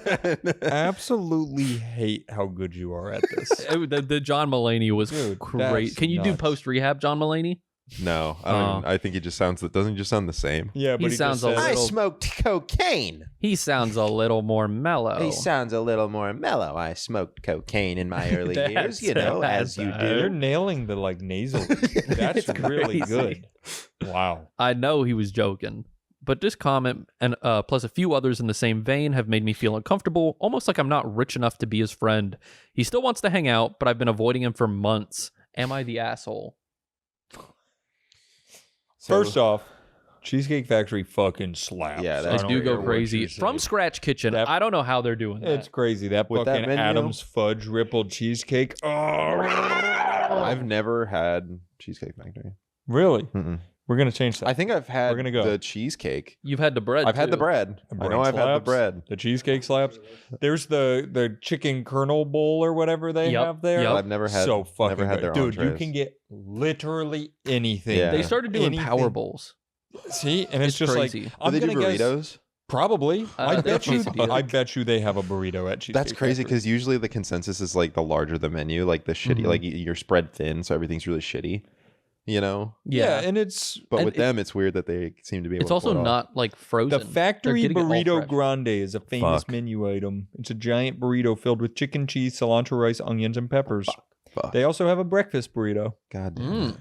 absolutely hate how good you are at this. The John Mulaney was Dude, great. that's Can you do nuts. post rehab, John Mulaney? No, I don't. Even, I think he just sounds. Doesn't he just sound the same? Yeah, but He sounds a just said- I little- smoked cocaine. He sounds a little more mellow. He sounds a little more mellow. I smoked cocaine in my early That's- years, as you You're do. nailing the nasal. That's really crazy. good. Wow. I know he was joking, but this comment and plus a few others in the same vein have made me feel uncomfortable, almost like I'm not rich enough to be his friend. He still wants to hang out, but I've been avoiding him for months. Am I the asshole? First off, Cheesecake Factory fucking slaps. Yeah, They I don't do care go what crazy. you say. From Scratch Kitchen, That- I don't know how they're doing that. It's crazy. That With that fucking menu? Adam's fudge rippled cheesecake. Oh, I've never had Cheesecake Factory. really? Mm-mm. We're gonna change that. I think I've had We're gonna go. the cheesecake. You've had the bread. I've had the too. bread. I know I've had the slaps. bread. The cheesecake slaps. There's the chicken kernel bowl or whatever they Yep, have there. yep. But I've never had. So fucking never had good. their Dude, you entrees. can get literally anything. Yeah. They started doing Anything. power bowls. See, and it's, It's just crazy. like Do I'm they do gonna guess burritos? probably. I they have bet you. quesadillas. I bet you they have a burrito at Cheesecake. That's crazy Factory. because usually the consensus is like the larger the menu, like the shitty, Mhm. like you're spread thin, so everything's really shitty. You know. Yeah, and it's But And with them, it's weird that they seem to be. Able It's to also pull it off. not like frozen. the factory They're getting it all burrito fresh. grande is a famous Fuck. menu item. It's a giant burrito filled with chicken, cheese, cilantro, rice, onions, and peppers. Fuck. They also have a breakfast burrito. God damn Mm. it.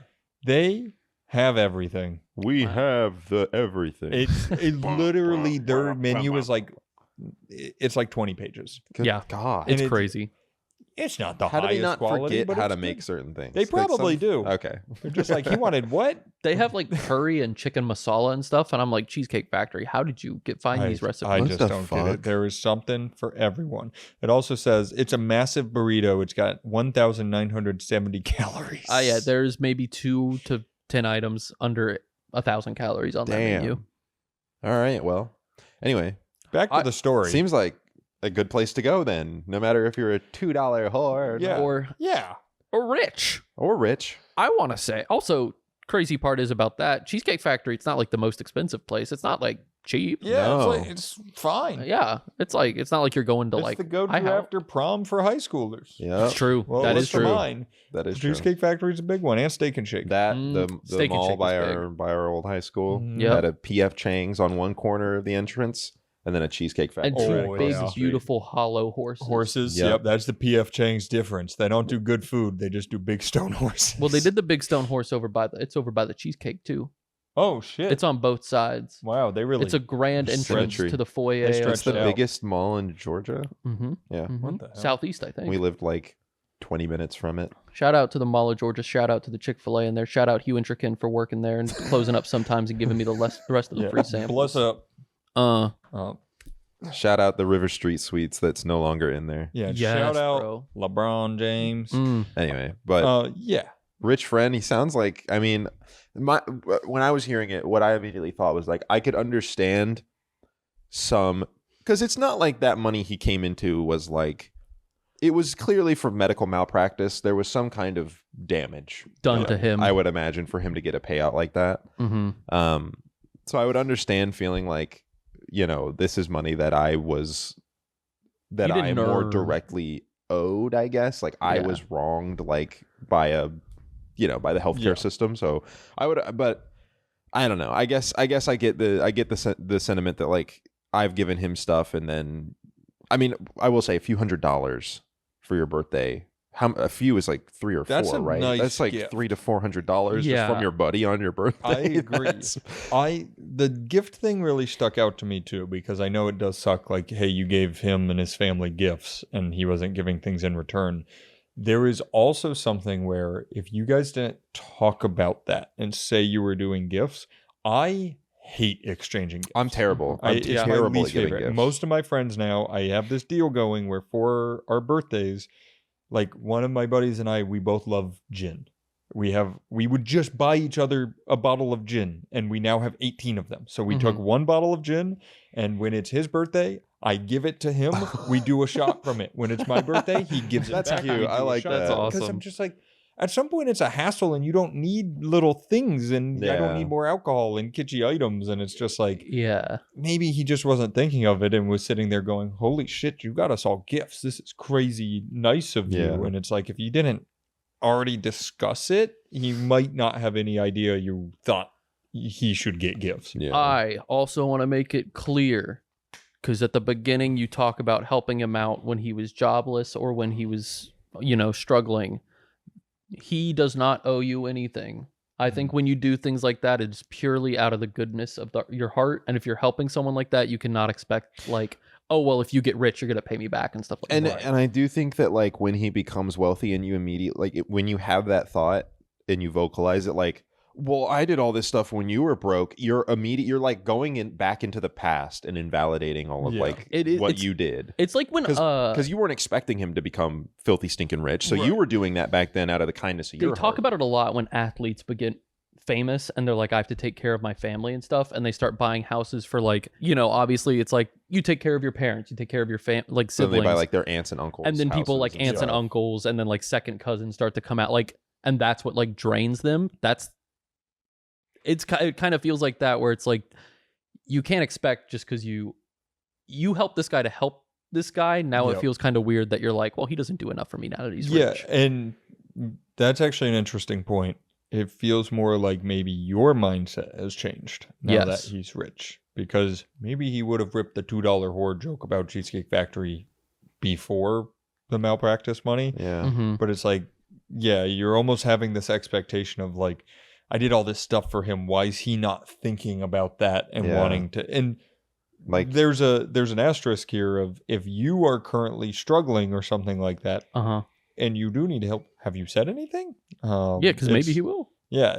They have everything. We Wow. have the everything. It literally their menu is like it's like 20 pages. Good Yeah. God. It's and crazy. It's not the How do highest they not quality, forget but how it's to make good. certain things? They Like probably do. Okay. They're just like he wanted what? They have like curry and chicken masala and stuff, and I'm like, Cheesecake Factory, how did you find these recipes? I What just the don't get fuck? it. There is something for everyone. It also says it's a massive burrito. It's got 1,970 calories. Yeah, there's maybe 2 to 10 items under 1,000 calories on that menu. All right. Well, anyway, Back to the story. seems like a good place to go then. No matter if you're a $2 whore or, Yeah. not. Or rich. Or rich. I want to say. Also, crazy part is about that Cheesecake Factory. It's not like the most expensive place. It's not like cheap. Yeah, No. it's fine. Yeah, it's not like you're going to It's like the go-to IHOP. after prom for high schoolers. Yeah. It's true. Well, that list is true. of mine. That is true. Cheesecake Factory is a big one, and Steak and Shake. That the Steak and mall Shake by was our old high school Mhm. Yep. had a PF Chang's on one corner of the entrance, and then a Cheesecake Factory. And two Oh, big, yeah. beautiful hollow horses. Horses. Yep. Yep, that's the PF Chang's difference. They don't do good food. They just do big stone horses. Well, they did the big stone horse over by the cheesecake too. Oh shit! It's on both sides. wow. They really. It's a grand entrance Symmetry. to the foyer. They stretched It's the out. biggest mall in Georgia. Mm-hmm. Yeah. What the hell? Southeast, I think. We lived like 20 minutes from it. Shout out to the Mall of Georgia. Shout out to the Chick-fil-A in there. Shout out Hugh Intrikin for working there and closing up sometimes and giving me the rest of the Yeah. free samples. Bless up. Uh, Shout out the River Street Suites that's no longer in there. Yeah. Yes, shout out bro. LeBron James. Anyway, but Yeah. rich friend, he sounds like, I mean, when I was hearing it, what I immediately thought was like, I could understand some, because it's not like that money he came into was like, it was clearly for medical malpractice. There was some kind of damage Done to him. I would imagine, for him to get a payout like that. Mm-hmm. So I would understand feeling like, you know, this is money that I didn't more earn. directly owed, I guess. Like I Yeah. was wronged, like by by the healthcare Yeah. system. So I would, but I don't know. I guess I get the sentiment that like I've given him stuff, and then I mean, I will say a few $100s for your birthday a few is like 3 or That's 4, a right? nice That's like gift. $300 to $400 just Yeah. from your buddy on your birthday. I agree. That's- The gift thing really stuck out to me too, because I know it does suck. Like, hey, you gave him and his family gifts and he wasn't giving things in return. There is also something where if you guys didn't talk about that and say you were doing gifts, I hate exchanging gifts. I'm terrible. I'm It's my terrible least at giving favorite. gifts. Most of my friends now, I have this deal going where for our birthdays, like one of my buddies and I, we both love gin. We would just buy each other a bottle of gin, and we now have 18 of them. So we took one bottle of gin, and when it's his birthday, I give it to him. We do a shot from it. When it's my birthday, he gives it That's back. cute. We I do a like shot. that. That's Because awesome. I'm just like, at some point it's a hassle, and you don't need little things, and I don't Yeah. need more alcohol and kitschy items, and it's just like, Yeah. maybe he just wasn't thinking of it and was sitting there going, holy shit, you got us all gifts. This is crazy nice of Yeah. you. And it's like, if you didn't already discuss it, he might not have any idea you thought he should get gifts. Yeah. I also want to make it clear, because at the beginning you talk about helping him out when he was jobless or when he was, struggling. He does not owe you anything. I think when you do things like that, it's purely out of the goodness of your heart. And if you're helping someone like that, you cannot expect like, oh, well, if you get rich, you're going to pay me back and stuff like And that. and I do think that like when he becomes wealthy and you immediately when you have that thought and you vocalize it like, well, I did all this stuff when you were broke, you're like going back into the past and invalidating all of Yeah. like It- what it's- you did. It's like when Because you weren't expecting him to become filthy stinking rich. So you Right. were doing that back then out of the kindness of they your talk heart. about it a lot when athletes begin famous and they're like, I have to take care of my family and stuff, and they start buying houses for like, obviously it's like you take care of your parents, you take care of your like So siblings, they buy like their aunts and uncles. and then people like houses aunts and stuff. uncles, and then like second cousins start to come out, like, and that's what like drains them. It kind of feels like that, where it's like you can't expect just because you help this guy to help this guy. Now Yep. it feels kind of weird that you're like, well, he doesn't do enough for me now that he's Yeah. rich. And that's actually an interesting point. It feels more like maybe your mindset has changed now Yes. that he's rich, because maybe he would have ripped the $2 whore joke about Cheesecake Factory before the malpractice money. Yeah. Mhm. But it's like, yeah, you're almost having this expectation of like, I did all this stuff for him. Why is he not thinking about that and Yeah. wanting to? And Like there's an asterisk here of if you are currently struggling or something like that, Uh-huh. and you do need help, have you said anything? Yeah, because maybe he will. Yeah,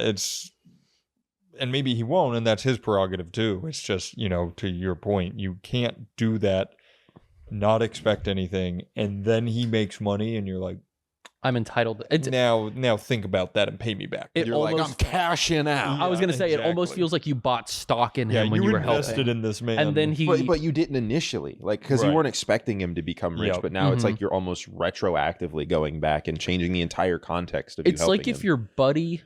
and maybe he won't, and that's his prerogative too. It's just, to your point, you can't do that, not expect anything, and then he makes money, and you're like, I'm entitled. It's, now think about that and pay me back. it you're like, I'm almost, cashing out. I was gonna say it almost exactly. feels like you bought stock in Yeah, him when you were invested helping, in this man, and then he. But you didn't initially, like, because you Right. weren't expecting him to become rich. Yep. But now it's Mhm. like you're almost retroactively going back and changing the entire context of you It's like helping if him. your buddy,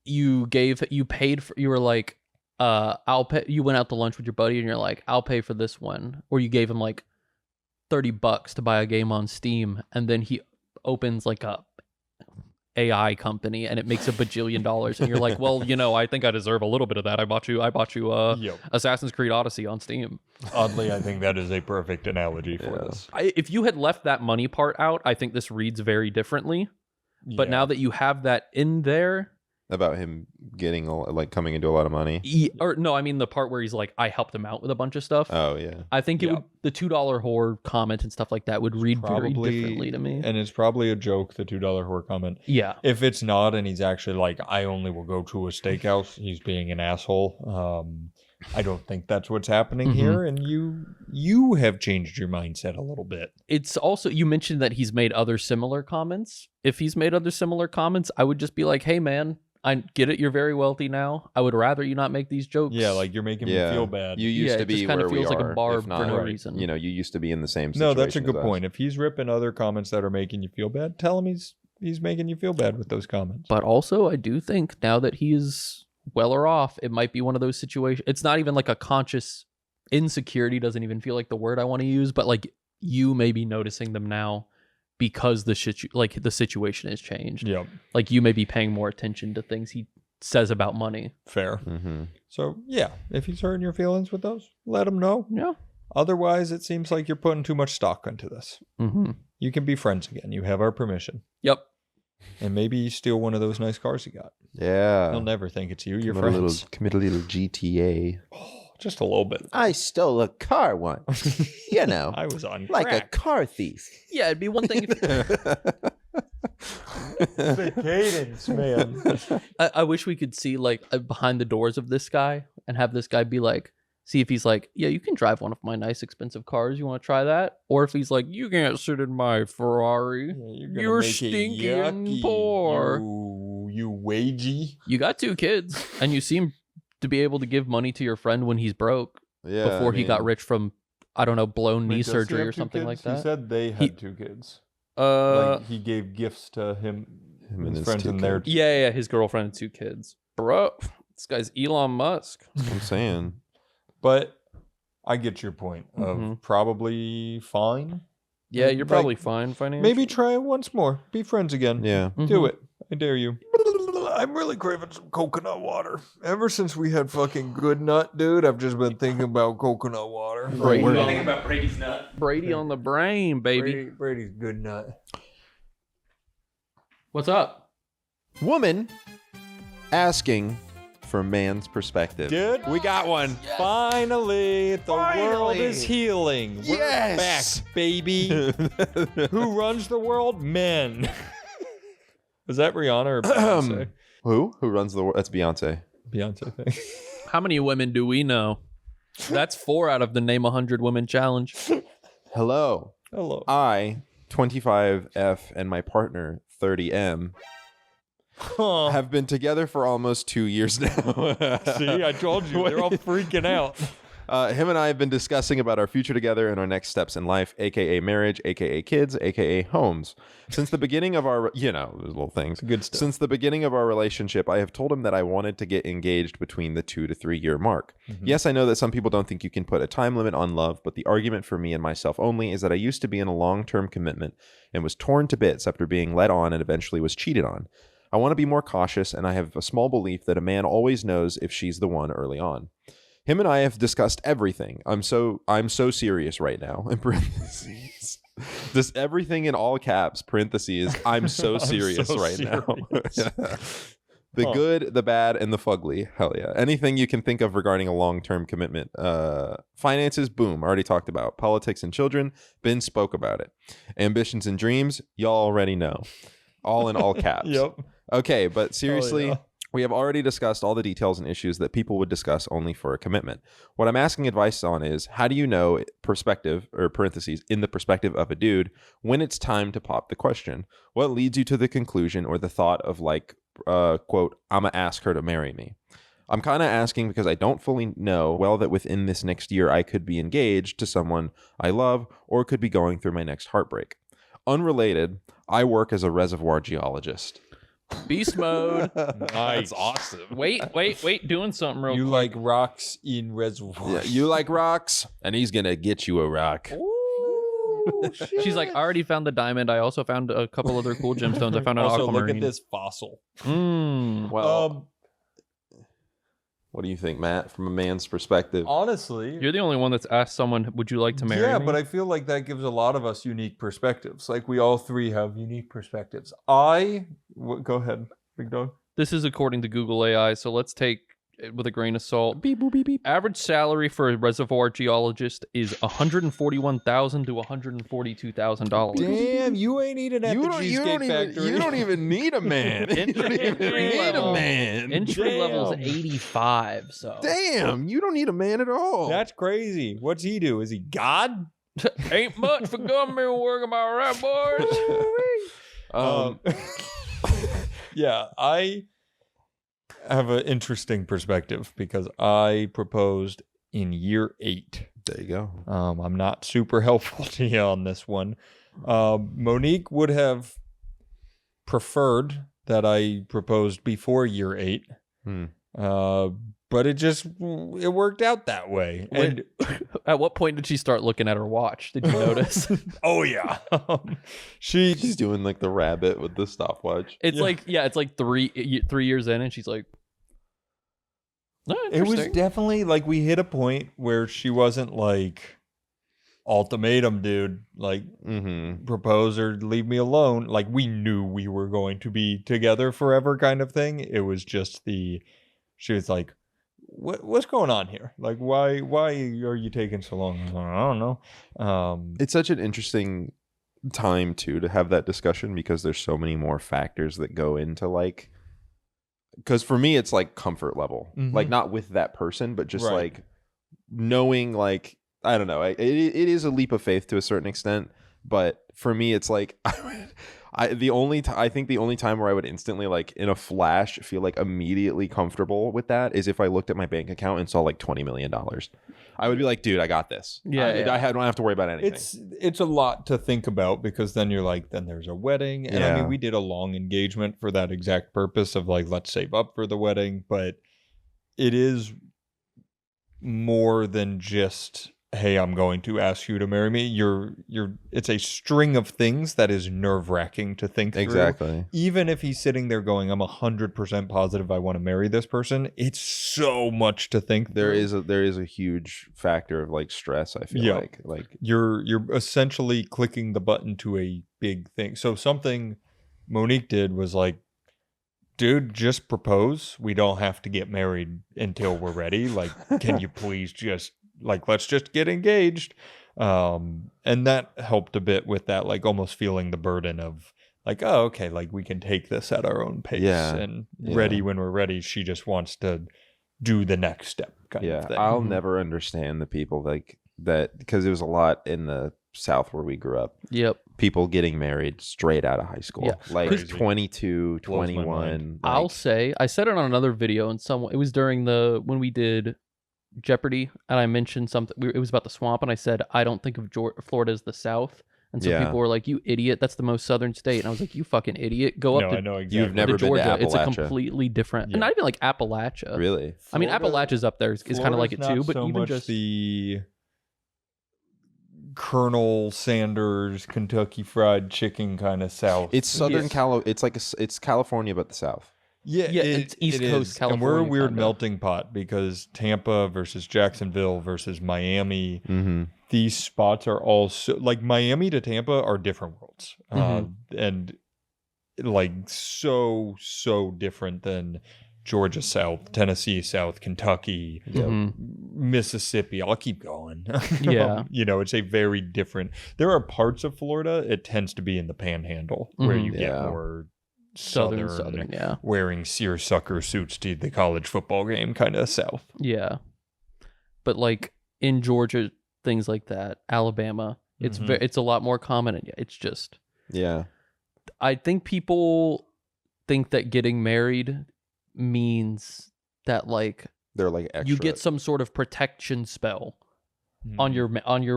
you paid for, you were like, I'll pay. You went out to lunch with your buddy, and you're like, I'll pay for this one, or you gave him like $30 to buy a game on Steam, and then he opens like a AI company and it makes $1 bajillion, and you're like, well, I think I deserve a little bit of that. I bought you Yep. Assassin's Creed Odyssey on Steam. Oddly, I think that is a perfect analogy for Yeah. this. If you had left that money part out, I think this reads very differently. But Yeah. now that you have that in there, about him getting coming into a lot of money. or no, I mean the part where he's like, I helped him out with a bunch of stuff. Oh yeah. I think it Yeah. would, the $2 whore comment and stuff like that would read very differently to me. And it's probably a joke, the $2 whore comment. Yeah. If it's not, and he's actually like, I only will go to a steakhouse, he's being an asshole. I don't think that's what's happening Mhm. here, and you have changed your mindset a little bit. It's also, you mentioned that he's made other similar comments. If he's made other similar comments, I would just be like, hey man, I get it, you're very wealthy now. I would rather you not make these jokes. Yeah, like you're making me feel bad. You used Yeah, to it be just kinda where we feels like a are, barb if for not, no Right. reason. You used to be in the same No, situation. that's a good as us. point. If he's ripping other comments that are making you feel bad, tell him he's making you feel bad with those comments. But also, I do think now that he is weller off, it might be one of those situations. It's not even like a conscious insecurity, doesn't even feel like the word I want to use, but like you may be noticing them now because the situation has changed. Yep, Like you may be paying more attention to things he says about money. fair. Mm-hmm. So yeah, if he's hurting your feelings with those, let him know. Yeah. Otherwise, it seems like you're putting too much stock into this. Mm-hmm. You can be friends again. You have our permission. Yep. And maybe you steal one of those nice cars you got. Yeah. He'll never think it's you. You're Commit friends. commit a little GTA. Just a little bit. I stole a car once. You know, I was on like a crack. car thief. Yeah, it'd be one thing if The cadence, man. I wish we could see like behind the doors of this guy and have this guy be like, see if he's like, yeah, you can drive one of my nice expensive cars. You want to try that? Or if he's like, you can't sit in my Ferrari. You're stinky and poor. You wagey. You got 2 kids, and you seem to be able to give money to your friend when he's broke Yeah. before he got rich from, I don't know, blown knee Wait, does he surgery have or 2 something like kids? that. He said they had 2 kids. Like he gave gifts to him and his friends 2 and their. Uh, yeah, his girlfriend and 2 kids. Bro, this guy's Elon Musk. I'm saying. But I get your point of Mhm. probably fine. Yeah, you're Like, probably fine financially. Maybe try it once more. Be friends again. Yeah. Do it. I dare you. I'm really craving some coconut water. Ever since we had fucking Good Nut, dude, I've just been thinking about coconut water. Brady. Like, Thinking about Brady's nut. Brady on the brain, baby. Brady's Good Nut. What's up? Woman asking for man's perspective. Dude, we got one. Finally, the world is healing. We're Yes! back, baby. Who runs the world? Men. Is that Rihanna or Beyonce? Who runs the world? That's Beyonce. Beyonce thing. How many women do we know? That's 4 out of the Name 100 Women challenge. Hello. Hello. I, 25F, and my partner, 30M, have been together for almost 2 years now. See, I told you. They're all freaking out. Him and I have been discussing about our future together and our next steps in life, aka marriage, aka kids, aka homes. Since the beginning of our, those little things. Good stuff. Since the beginning of our relationship, I have told him that I wanted to get engaged between the 2 to 3 year mark. Mm-hmm. Yes, I know that some people don't think you can put a time limit on love, but the argument for me and myself only is that I used to be in a long-term commitment and was torn to bits after being led on and eventually was cheated on. I want to be more cautious, and I have a small belief that a man always knows if she's the one early on. Him and I have discussed everything. I'm so serious right now. In parentheses, just everything in all caps. Parentheses. I'm so serious so right now. serious. The good, the bad, and the fugly. Hell yeah. Anything you can think of regarding a long-term commitment. Finances, boom. Already talked about. Politics and children. Ben spoke about it. Ambitions and dreams. Y'all already know. All in all caps. Yep. Okay, but seriously, yeah. we have already discussed all the details and issues that people would discuss only for a commitment. What I'm asking advice on is, how do you know, perspective, or parentheses, in the perspective of a dude, when it's time to pop the question? What leads you to the conclusion or the thought of like, quote, I'ma ask her to marry me? I'm kind of asking because I don't fully know well that within this next year I could be engaged to someone I love or could be going through my next heartbreak. Unrelated, I work as a reservoir geologist. Beast mode. Nice. awesome. Wait. Doing something real You quick. like rocks in reservoirs. Yeah, you like rocks, and he's gonna get you a rock. Ooh, shit. She's like, I already found the diamond. I also found a couple other cool gemstones. I found an also, aquamarine. look at this fossil. Well, what do you think, Matt, from a man's perspective? Honestly, You're the only one that's asked someone, would you like to marry me? but I feel like that gives a lot of us unique perspectives. Like we all 3 have unique perspectives. Go ahead, big dog. This is according to Google AI, so let's take it with a grain of salt. Beep boop beep beep. Average salary for a reservoir geologist is $141,000 to $142,000. Damn, you ain't eating at the Cheesecake Factory. You don't even need a man. You don't even need a man. Entry level's Damn. 85, so Damn, you don't need a man at all. That's crazy. What's he do? Is he God? ain't much for government work, am I right, boys? Yeah, I have an interesting perspective because I proposed in year 8. There you go. I'm not super helpful to you on this one. Monique would have preferred that I proposed before year 8. But it worked out that way. And At what point did she start looking at her watch? Did you notice? oh yeah, She's doing like the rabbit with the stopwatch. It's like 3 years in, and she's like, "Oh, it was interesting." definitely like we hit a point where she wasn't like ultimatum, dude. Like, propose or leave me alone. Like, we knew we were going to be together forever kind of thing. It was just she was like, what's going on here? Like, why are you taking so long? I was like, I don't know. It's such an interesting time too to have that discussion because there's so many more factors that go into like, because for me it's like comfort level, like not with that person, but just like knowing, like, I don't know, it is a leap of faith to a certain extent, but for me it's like I think the only time where I would instantly, like, in a flash feel like immediately comfortable with that is if I looked at my bank account and saw like $20 million. I would be like, dude, I got this. I don't have to worry about anything. It's a lot to think about because then you're like, then there's a wedding. And I mean, we did a long engagement for that exact purpose of like, let's save up for the wedding. But it is more than just, hey, I'm going to ask you to marry me. It's a string of things that is nerve-wracking to think through. Exactly. Even if he's sitting there going, I'm 100% positive I want to marry this person, it's so much to think There through. is a huge factor of like stress, I feel like You're essentially clicking the button to a big thing. So something Monique did was like, dude, just propose. We don't have to get married until we're ready. Like, can you please just, like, let's just get engaged. And that helped a bit with that, like, almost feeling the burden of like, oh, okay, like we can take this at our own pace and ready when we're ready. She just wants to do the next step kind of thing. I'll never understand the people like that, because it was a lot in the South where we grew up. Yep. People getting married straight out of high school. Yeah. Like Crazy. 22, Blows my 21. I'll like- say, I said it on another video, and it was during when we did Jeopardy, and I mentioned something. It was about the swamp, and I said, I don't think of Florida as the South. And some people were like, you idiot, that's the most southern state. And I was like, you fucking idiot. Go up I to, know exactly. You've never to been to Georgia. It's a Appalachia. completely different, and not even like Appalachia. Really? I mean, Florida- Appalachia's up there is kind of like it too, Florida's but not so even much just the Colonel Sanders Kentucky Fried Chicken kind of South. It's Southern Yes. It's like it's California, but the South. Yeah, it's East Coast is. And we're a California, weird kinda. melting pot because Tampa versus Jacksonville versus Miami. Mm-hmm. These spots are all so, like, Miami to Tampa are different worlds, and like so different than Georgia South, Tennessee South, Kentucky, Mississippi. I'll keep going. Yeah. It's a very different. There are parts of Florida, it tends to be in the Panhandle where you get more southern, yeah. wearing seersucker suits to the college football game kind of South. Yeah. But like in Georgia, things like that, Alabama, it's a lot more common. And it's just, I think people think that getting married means that like They're like extra. you get some sort of protection spell on your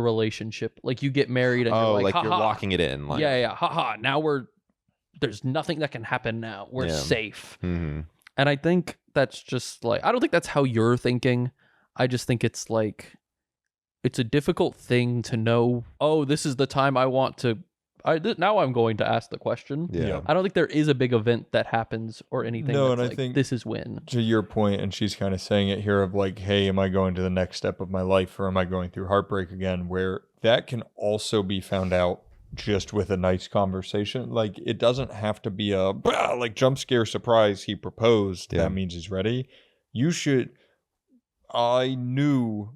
relationship. Like you get married and you're like, you're "Ha-ha." locking it in. Like, haha. Now there's nothing that can happen now. We're safe. Mm-hmm. And I think that's just like, I don't think that's how you're thinking. I just think it's like, it's a difficult thing to know, oh, this is the time I want to, now I'm going to ask the question. Yeah. I don't think there is a big event that happens or anything. No, that's and I like, think this is when. To your point, and she's kind of saying it here of like, hey, am I going to the next step of my life or am I going through heartbreak again? Where that can also be found out just with a nice conversation. Like, it doesn't have to be a like jump scare surprise. He proposed. Yeah. That means he's ready. I knew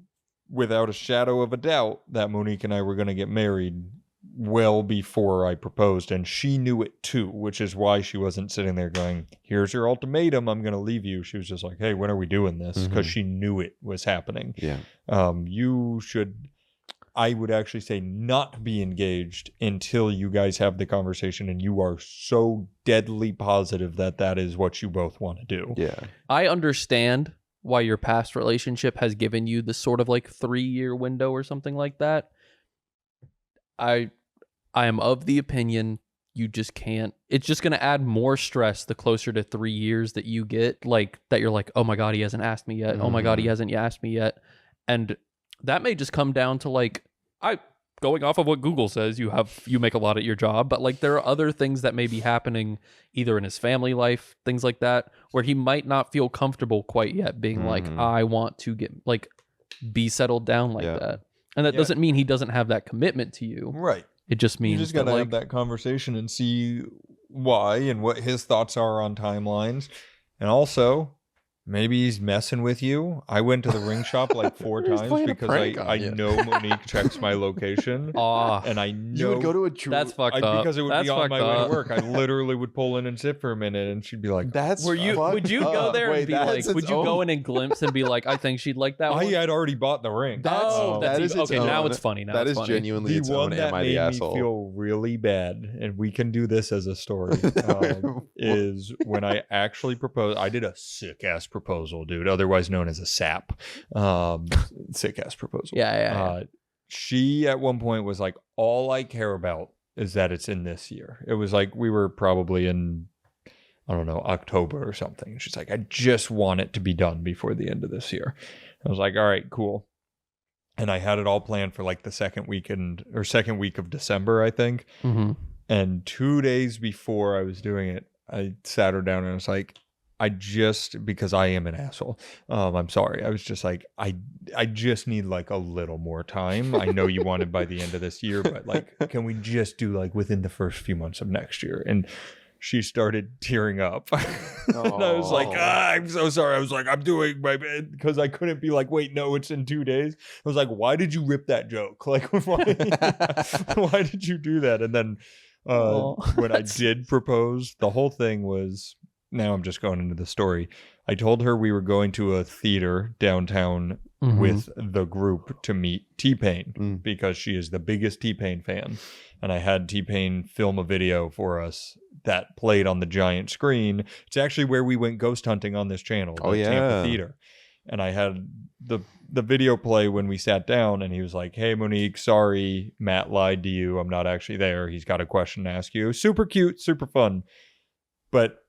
without a shadow of a doubt that Monique and I were going to get married well before I proposed, and she knew it too, which is why she wasn't sitting there going, here's your ultimatum, I'm going to leave you. She was just like, hey, when are we doing this? Because she knew it was happening. Yeah. You should, I would actually say, not be engaged until you guys have the conversation and you are so deadly positive that that is what you both want to do. Yeah. I understand why your past relationship has given you this sort of like 3-year window or something like that. I am of the opinion you just can't. It's just going to add more stress the closer to 3 years that you get, like that you're like, oh my God, he hasn't asked me yet. Oh my God, he hasn't asked me yet. And that may just come down to like, going off of what Google says, you make a lot at your job, but like there are other things that may be happening either in his family life, things like that, where he might not feel comfortable quite yet being like, I want to get like be settled down like that. And that Yeah. doesn't mean he doesn't have that commitment to you. Right. It just means You just got to that, have that conversation and see why and what his thoughts are on timelines. And also, maybe he's messing with you. I went to the ring shop like 4 He was times playing a because prank on I you. know Monique checks my location. And I know You would go to a true. that's fucked up. because it would That's be on fucked my way to up. work. I literally would pull in and sit for a minute, and she'd be like, That's Would you go there and be like, would you go in and glimpse and be like, I think she'd like that I one? had already bought the ring. That is its okay. Now own- it's funny. Now That it's is funny. genuinely The its one own. that Am I made the me asshole? feel really bad, and we can do this as a story, is when I actually proposed. I did a sick ass proposal, dude, otherwise known as a sap. Sick ass proposal. Yeah. She at one point was like, all I care about is that it's in this year. It was like we were probably in, I don't know, October or something. She's like, I just want it to be done before the end of this year. I was like, all right, cool. And I had it all planned for like the second week of December, I think. Mm-hmm. And 2 days before I was doing it, I sat her down and I was like, because I am an asshole. I'm sorry. I was just like, I just need like a little more time. I know you wanted by the end of this year, but like, can we just do like within the first few months of next year? And she started tearing up. And I was like, I'm so sorry. I was like, I'm doing my best, because I couldn't be like, wait, no, it's in 2 days. I was like, why did you rip that joke? Like, why did you do that? And then when I did propose, the whole thing was, now I'm just going into the story. I told her we were going to a theater downtown with the group to meet T-Pain because she is the biggest T-Pain fan. And I had T-Pain film a video for us that played on the giant screen. It's actually where we went ghost hunting on this channel, the Tampa Theater. And I had the video play when we sat down, and he was like, hey, Monique, sorry, Matt lied to you. I'm not actually there. He's got a question to ask you. Super cute, super fun. But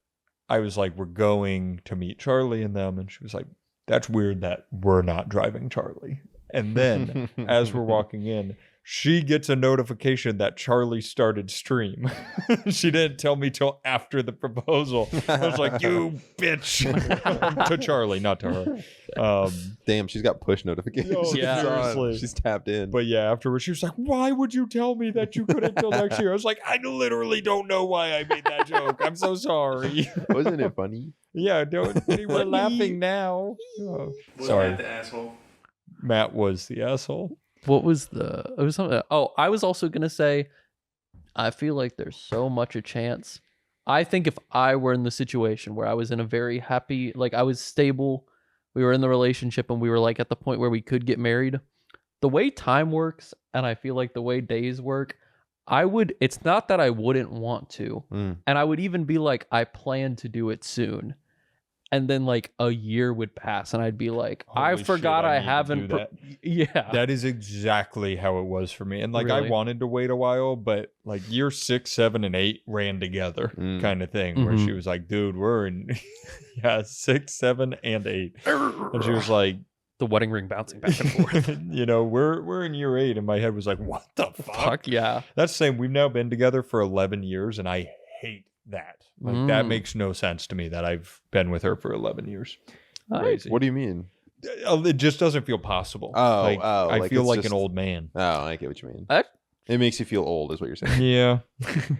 I was like, we're going to meet Charlie and them. And she was like, that's weird that we're not driving Charlie. And then as we're walking in, she gets a notification that Charlie started stream. She didn't tell me till after the proposal. I was like, you bitch. To Charlie, not to her. Damn, she's got push notifications. Yeah. Seriously. She's tapped in. But yeah, afterwards she was like, why would you tell me that you couldn't till next year? I was like, I literally don't know why I made that joke. I'm so sorry. Wasn't it funny? Yeah, we're laughing now. Oh, sorry. The asshole. Matt was the asshole. What was it was something. Oh, I was also going to say, I feel like there's so much a chance. I think if I were in the situation where I was in a very happy, like I was stable, we were in the relationship and we were like at the point where we could get married, the way time works, and I feel like the way days work, it's not that I wouldn't want to. And I would even be like, I plan to do it soon. And then like a year would pass and I'd be like, I Holy forgot shit, I I need to haven't. do that. Yeah. That is exactly how it was for me. And like Really? I wanted to wait a while, but like year 6, 7, and 8 ran together kind of thing where she was like, dude, we're in 6, 7, and 8. And she was like, The wedding ring bouncing back and forth. we're in year 8. And my head was like, what the fuck? Fuck yeah. That's the same. We've now been together for 11 years and I hate that. Like that makes no sense to me that I've been with her for 11 years. Crazy. What do you mean? It just doesn't feel possible. Oh, I like feel it's like just- an old man. Oh, I get what you mean. That- It makes you feel old, is what you're saying. Yeah.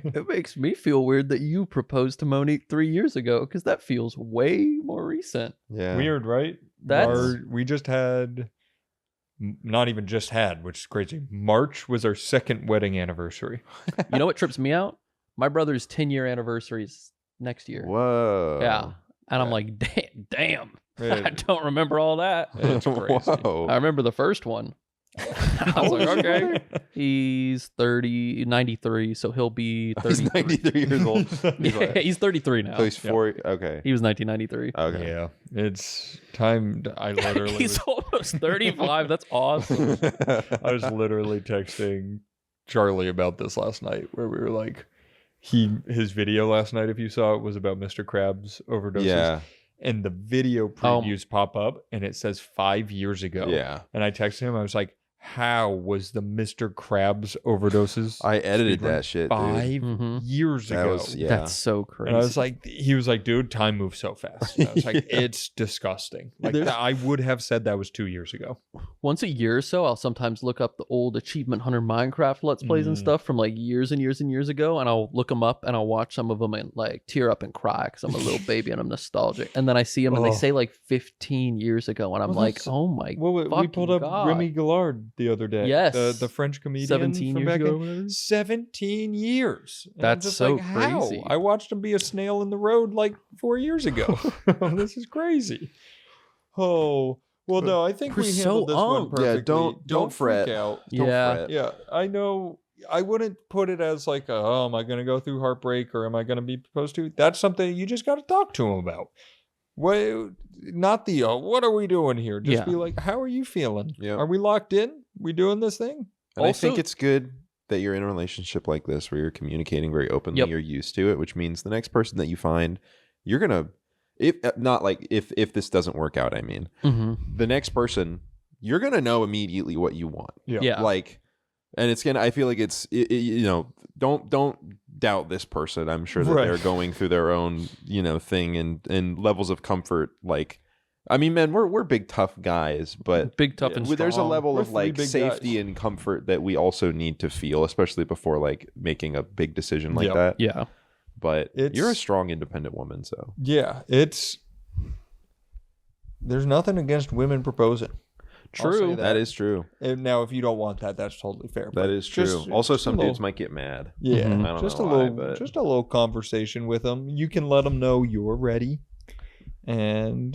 It makes me feel weird that you proposed to Monique 3 years ago because that feels way more recent. Yeah. Weird, right? We just had, not even just had, which is crazy. March was our 2nd wedding anniversary. You know what trips me out? My brother's 10-year anniversary is next year. Whoa. Yeah. And I'm like, damn. I It- don't remember all that. It's crazy. Whoa. I remember the first one. I was like, okay. He's 93, so he'll be 30. He's 93 years old. Yeah, he's 33 now. So he's 40. Okay. He was 1993. Okay. Yeah. It's time. I literally He's almost 35. That's awesome. I was literally texting Charlie about this last night where we were like, his video last night, if you saw it, was about Mr. Krabs overdoses. Yeah. And the video previews pop up and it says 5 years ago. Yeah. And I texted him, I was like, how was the Mr. Krabs overdoses? I edited speedrun that shit, dude. 5 Mhm. years That ago. was yeah. That's so crazy. And I was like, he was like, dude, time moves so fast. And I was like, Yeah. it's disgusting. Like, There's- I would have said that was 2 years ago. once a year or so, I'll sometimes look up the old Achievement Hunter Minecraft Let's Plays and stuff from like years and years and years ago, and I'll look them up and I'll watch some of them and like tear up and cry because I'm a little baby and I'm nostalgic. And then I see them and they Oh. say like 15 years ago, and I'm Well, like, that's- oh my Well, we fucking pulled up God. Remy Gallard the other day. Yes. The French comedian 17 from years back ago or in whatever. 17 years. And I'm That's just so like, how? crazy. I watched him be a snail in the road like 4 years ago. This is crazy. Oh, well, no, I think We're we so handled this one umped. perfectly. Yeah, don't freak fret. out. Don't Yeah. fret. Yeah, I know. I wouldn't put it as like, oh, am I going to go through heartbreak or am I going to be proposed to? That's something you just got to talk to him about. What? Not the what are we doing here? Just Yeah. be like, how are you feeling? Yeah. Are we locked in? We doing this thing? And I Also- think it's good that you're in a relationship like this where you're communicating very openly. Yep. You're used to it, which means the next person that you find, you're gonna, if not like if this doesn't work out, I mean, Mhm. the next person, you're gonna know immediately what you want. Yeah. Like, and it's gonna. I feel like you know, don't doubt this person. I'm sure that Right. they're going through their own thing and levels of comfort. Like, I mean, man, we're big tough guys, but Big, tough, and there's a strong. level We're of three like big safety guys. and comfort that we also need to feel, especially before like making a big decision like Yep. that. Yeah. But It's- you're a strong, independent woman, so Yeah, there's nothing against women proposing. I'll say True. that is true. And now, if you don't want that, that's totally fair. That but is true. just- Also, just a some little- dudes might get mad. Yeah, Mhm. I don't just know a why, little, but- just a little conversation with him. You can let him know you're ready, and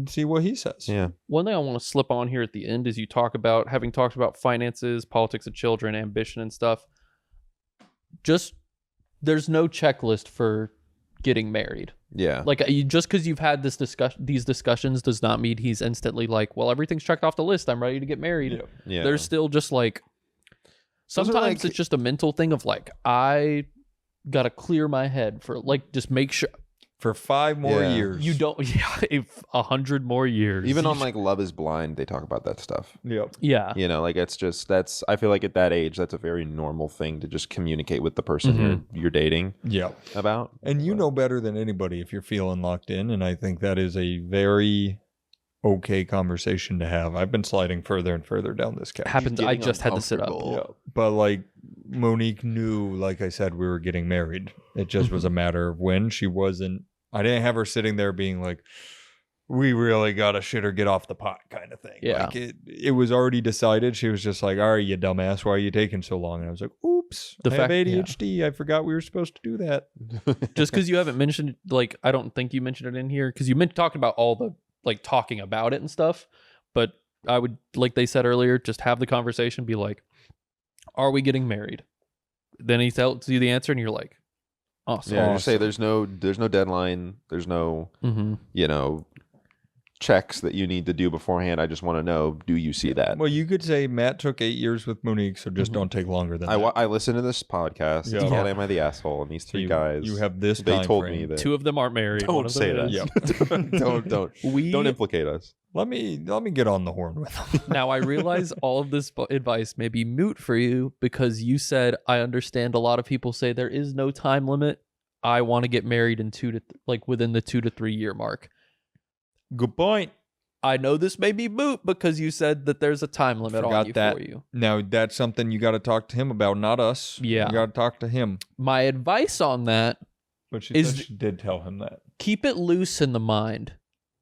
see what he says. Yeah. One thing I want to slip on here at the end is you talk about having talked about finances, politics of children, ambition, and stuff. Just there's no checklist for getting married. Yeah. Like just because you've had these discussions does not mean he's instantly like, well, everything's checked off the list. I'm ready to get married. Yeah. yeah. There's still just like Those are, sometimes like- it's just a mental thing of like I gotta clear my head for like just make sure For 5 more Yeah. years, you don't. Yeah, if 100 more years. Even on like Love is Blind, they talk about that stuff. Yep. yeah. You know, like I feel like at that age, that's a very normal thing to just communicate with the person you're dating Yep. about. And you know better than anybody if you're feeling locked in, and I think that is a very okay conversation to have. I've been sliding further and further down this couch. Happens. I getting just had to sit up. uncomfortable. Yeah, but like Monique knew, like I said, we were getting married. It just was a matter of when. She wasn't. I didn't have her sitting there being like, "We really gotta shit or get off the pot," kind of thing. Yeah. Like it was already decided. She was just like, "All right, you dumbass, why are you taking so long?" And I was like, "Oops, The I fact- have yeah. ADHD. I forgot we were supposed to do that." Just because you haven't mentioned, like, I don't think you mentioned it in here because you meant talking about all the like talking about it and stuff. But I would, like they said earlier, just have the conversation. Be like, "Are we getting married?" Then he tells you the answer, and you're like, "Awesome." Yeah, just say there's no deadline. There's no Mm-hmm. checks that you need to do beforehand. I just want to know, do you see that? Well, you could say Matt took 8 years with Monique, so just Mhm. don't take longer than I that. I listened to this podcast. Yeah. It's called "Am I the Asshole?" And these So three guys, You have this. they time told frame. me that. Two of them aren't married. one Don't of say them that. is. don't We don't implicate us. Let me get on the horn with them. Now, I realize all of this advice may be moot for you because you said, I understand a lot of people say there is no time limit. I want to get married in within the 2 to 3 year mark. Good point. I know this may be moot because you said that there's a time limit on Forgot you that. for you. Now that's something you got to talk to him about, not us. Yeah. you got to talk to him. My advice on that, But she Is- said she did tell him that. keep it loose in the mind.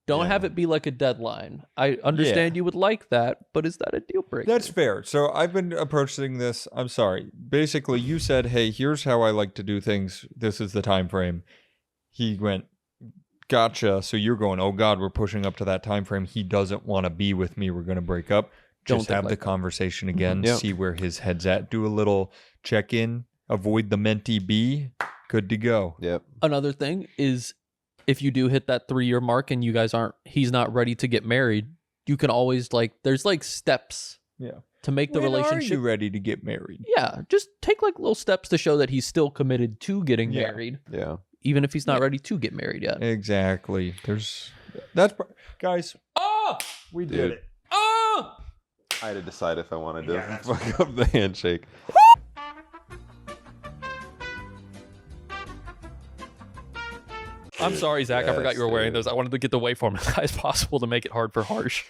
Don't have it be like a deadline. I understand you would like that, but is that a deal breaker? That's fair. So I've been approaching this. I'm sorry. Basically, you said, "Hey, here's how I like to do things. This is the time frame." He went, "Gotcha." So you're going, "Oh God, we're pushing up to that time frame. He doesn't want to be with me. We're going to break up." Don't Just think have like the that. conversation again. Yep. See where his head's at. Do a little check in. Avoid the mentee B. Good to go. Yep. Another thing is if you do hit that 3 year mark and he's not ready to get married, you can always there's steps Yeah. to make the When relationship. Are you ready to get married? Yeah, just take little steps to show that he's still committed to getting Yeah. married, Yeah. even if he's not ready to get married yet. Exactly. Guys. Oh, we did Dude. it. Oh! I had to decide if I wanted to fuck up the handshake. I'm sorry, Zach. I forgot you were wearing Yes, those. I wanted to get the waveform as high as possible to make it hard for Harsh.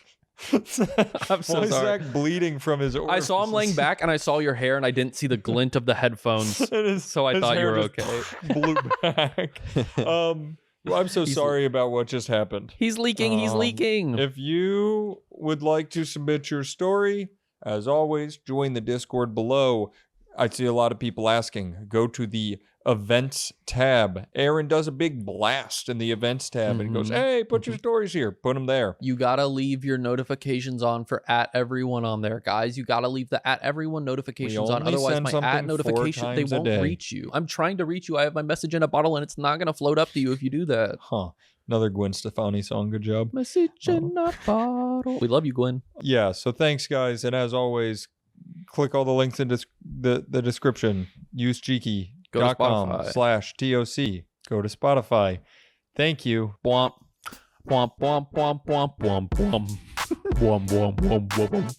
I'm so Why is sorry. Zach bleeding from his I saw him laying orifices? back, and I saw your hair, and I didn't see the glint of the headphones. So I his thought you hair were just okay. blew back. Well, I'm so sorry about what just happened. He's leaking. He's leaking. If you would like to submit your story, as always, join the Discord below. I see a lot of people asking. Go to the events tab. Aaron does a big blast in the events tab and goes, hey, put your stories here. Put them there. You gotta leave your notifications on for @everyone on there, guys. You gotta leave the @everyone notifications on. only Otherwise, send my something 4 @notification they times a won't day. reach you. I'm trying to reach you. I have my message in a bottle, and it's not gonna float up to you if you do that. Huh. Another Gwen Stefani song. Good job. Message in a bottle. We love you, Gwen. Yeah, so thanks, guys. And as always, click all the links in the description. Use Go to Spotify. cheeky.com/TOC. Go to Spotify. Thank you. Womp. Womp, womp, womp, womp, womp, womp. Womp, womp, womp, womp, womp.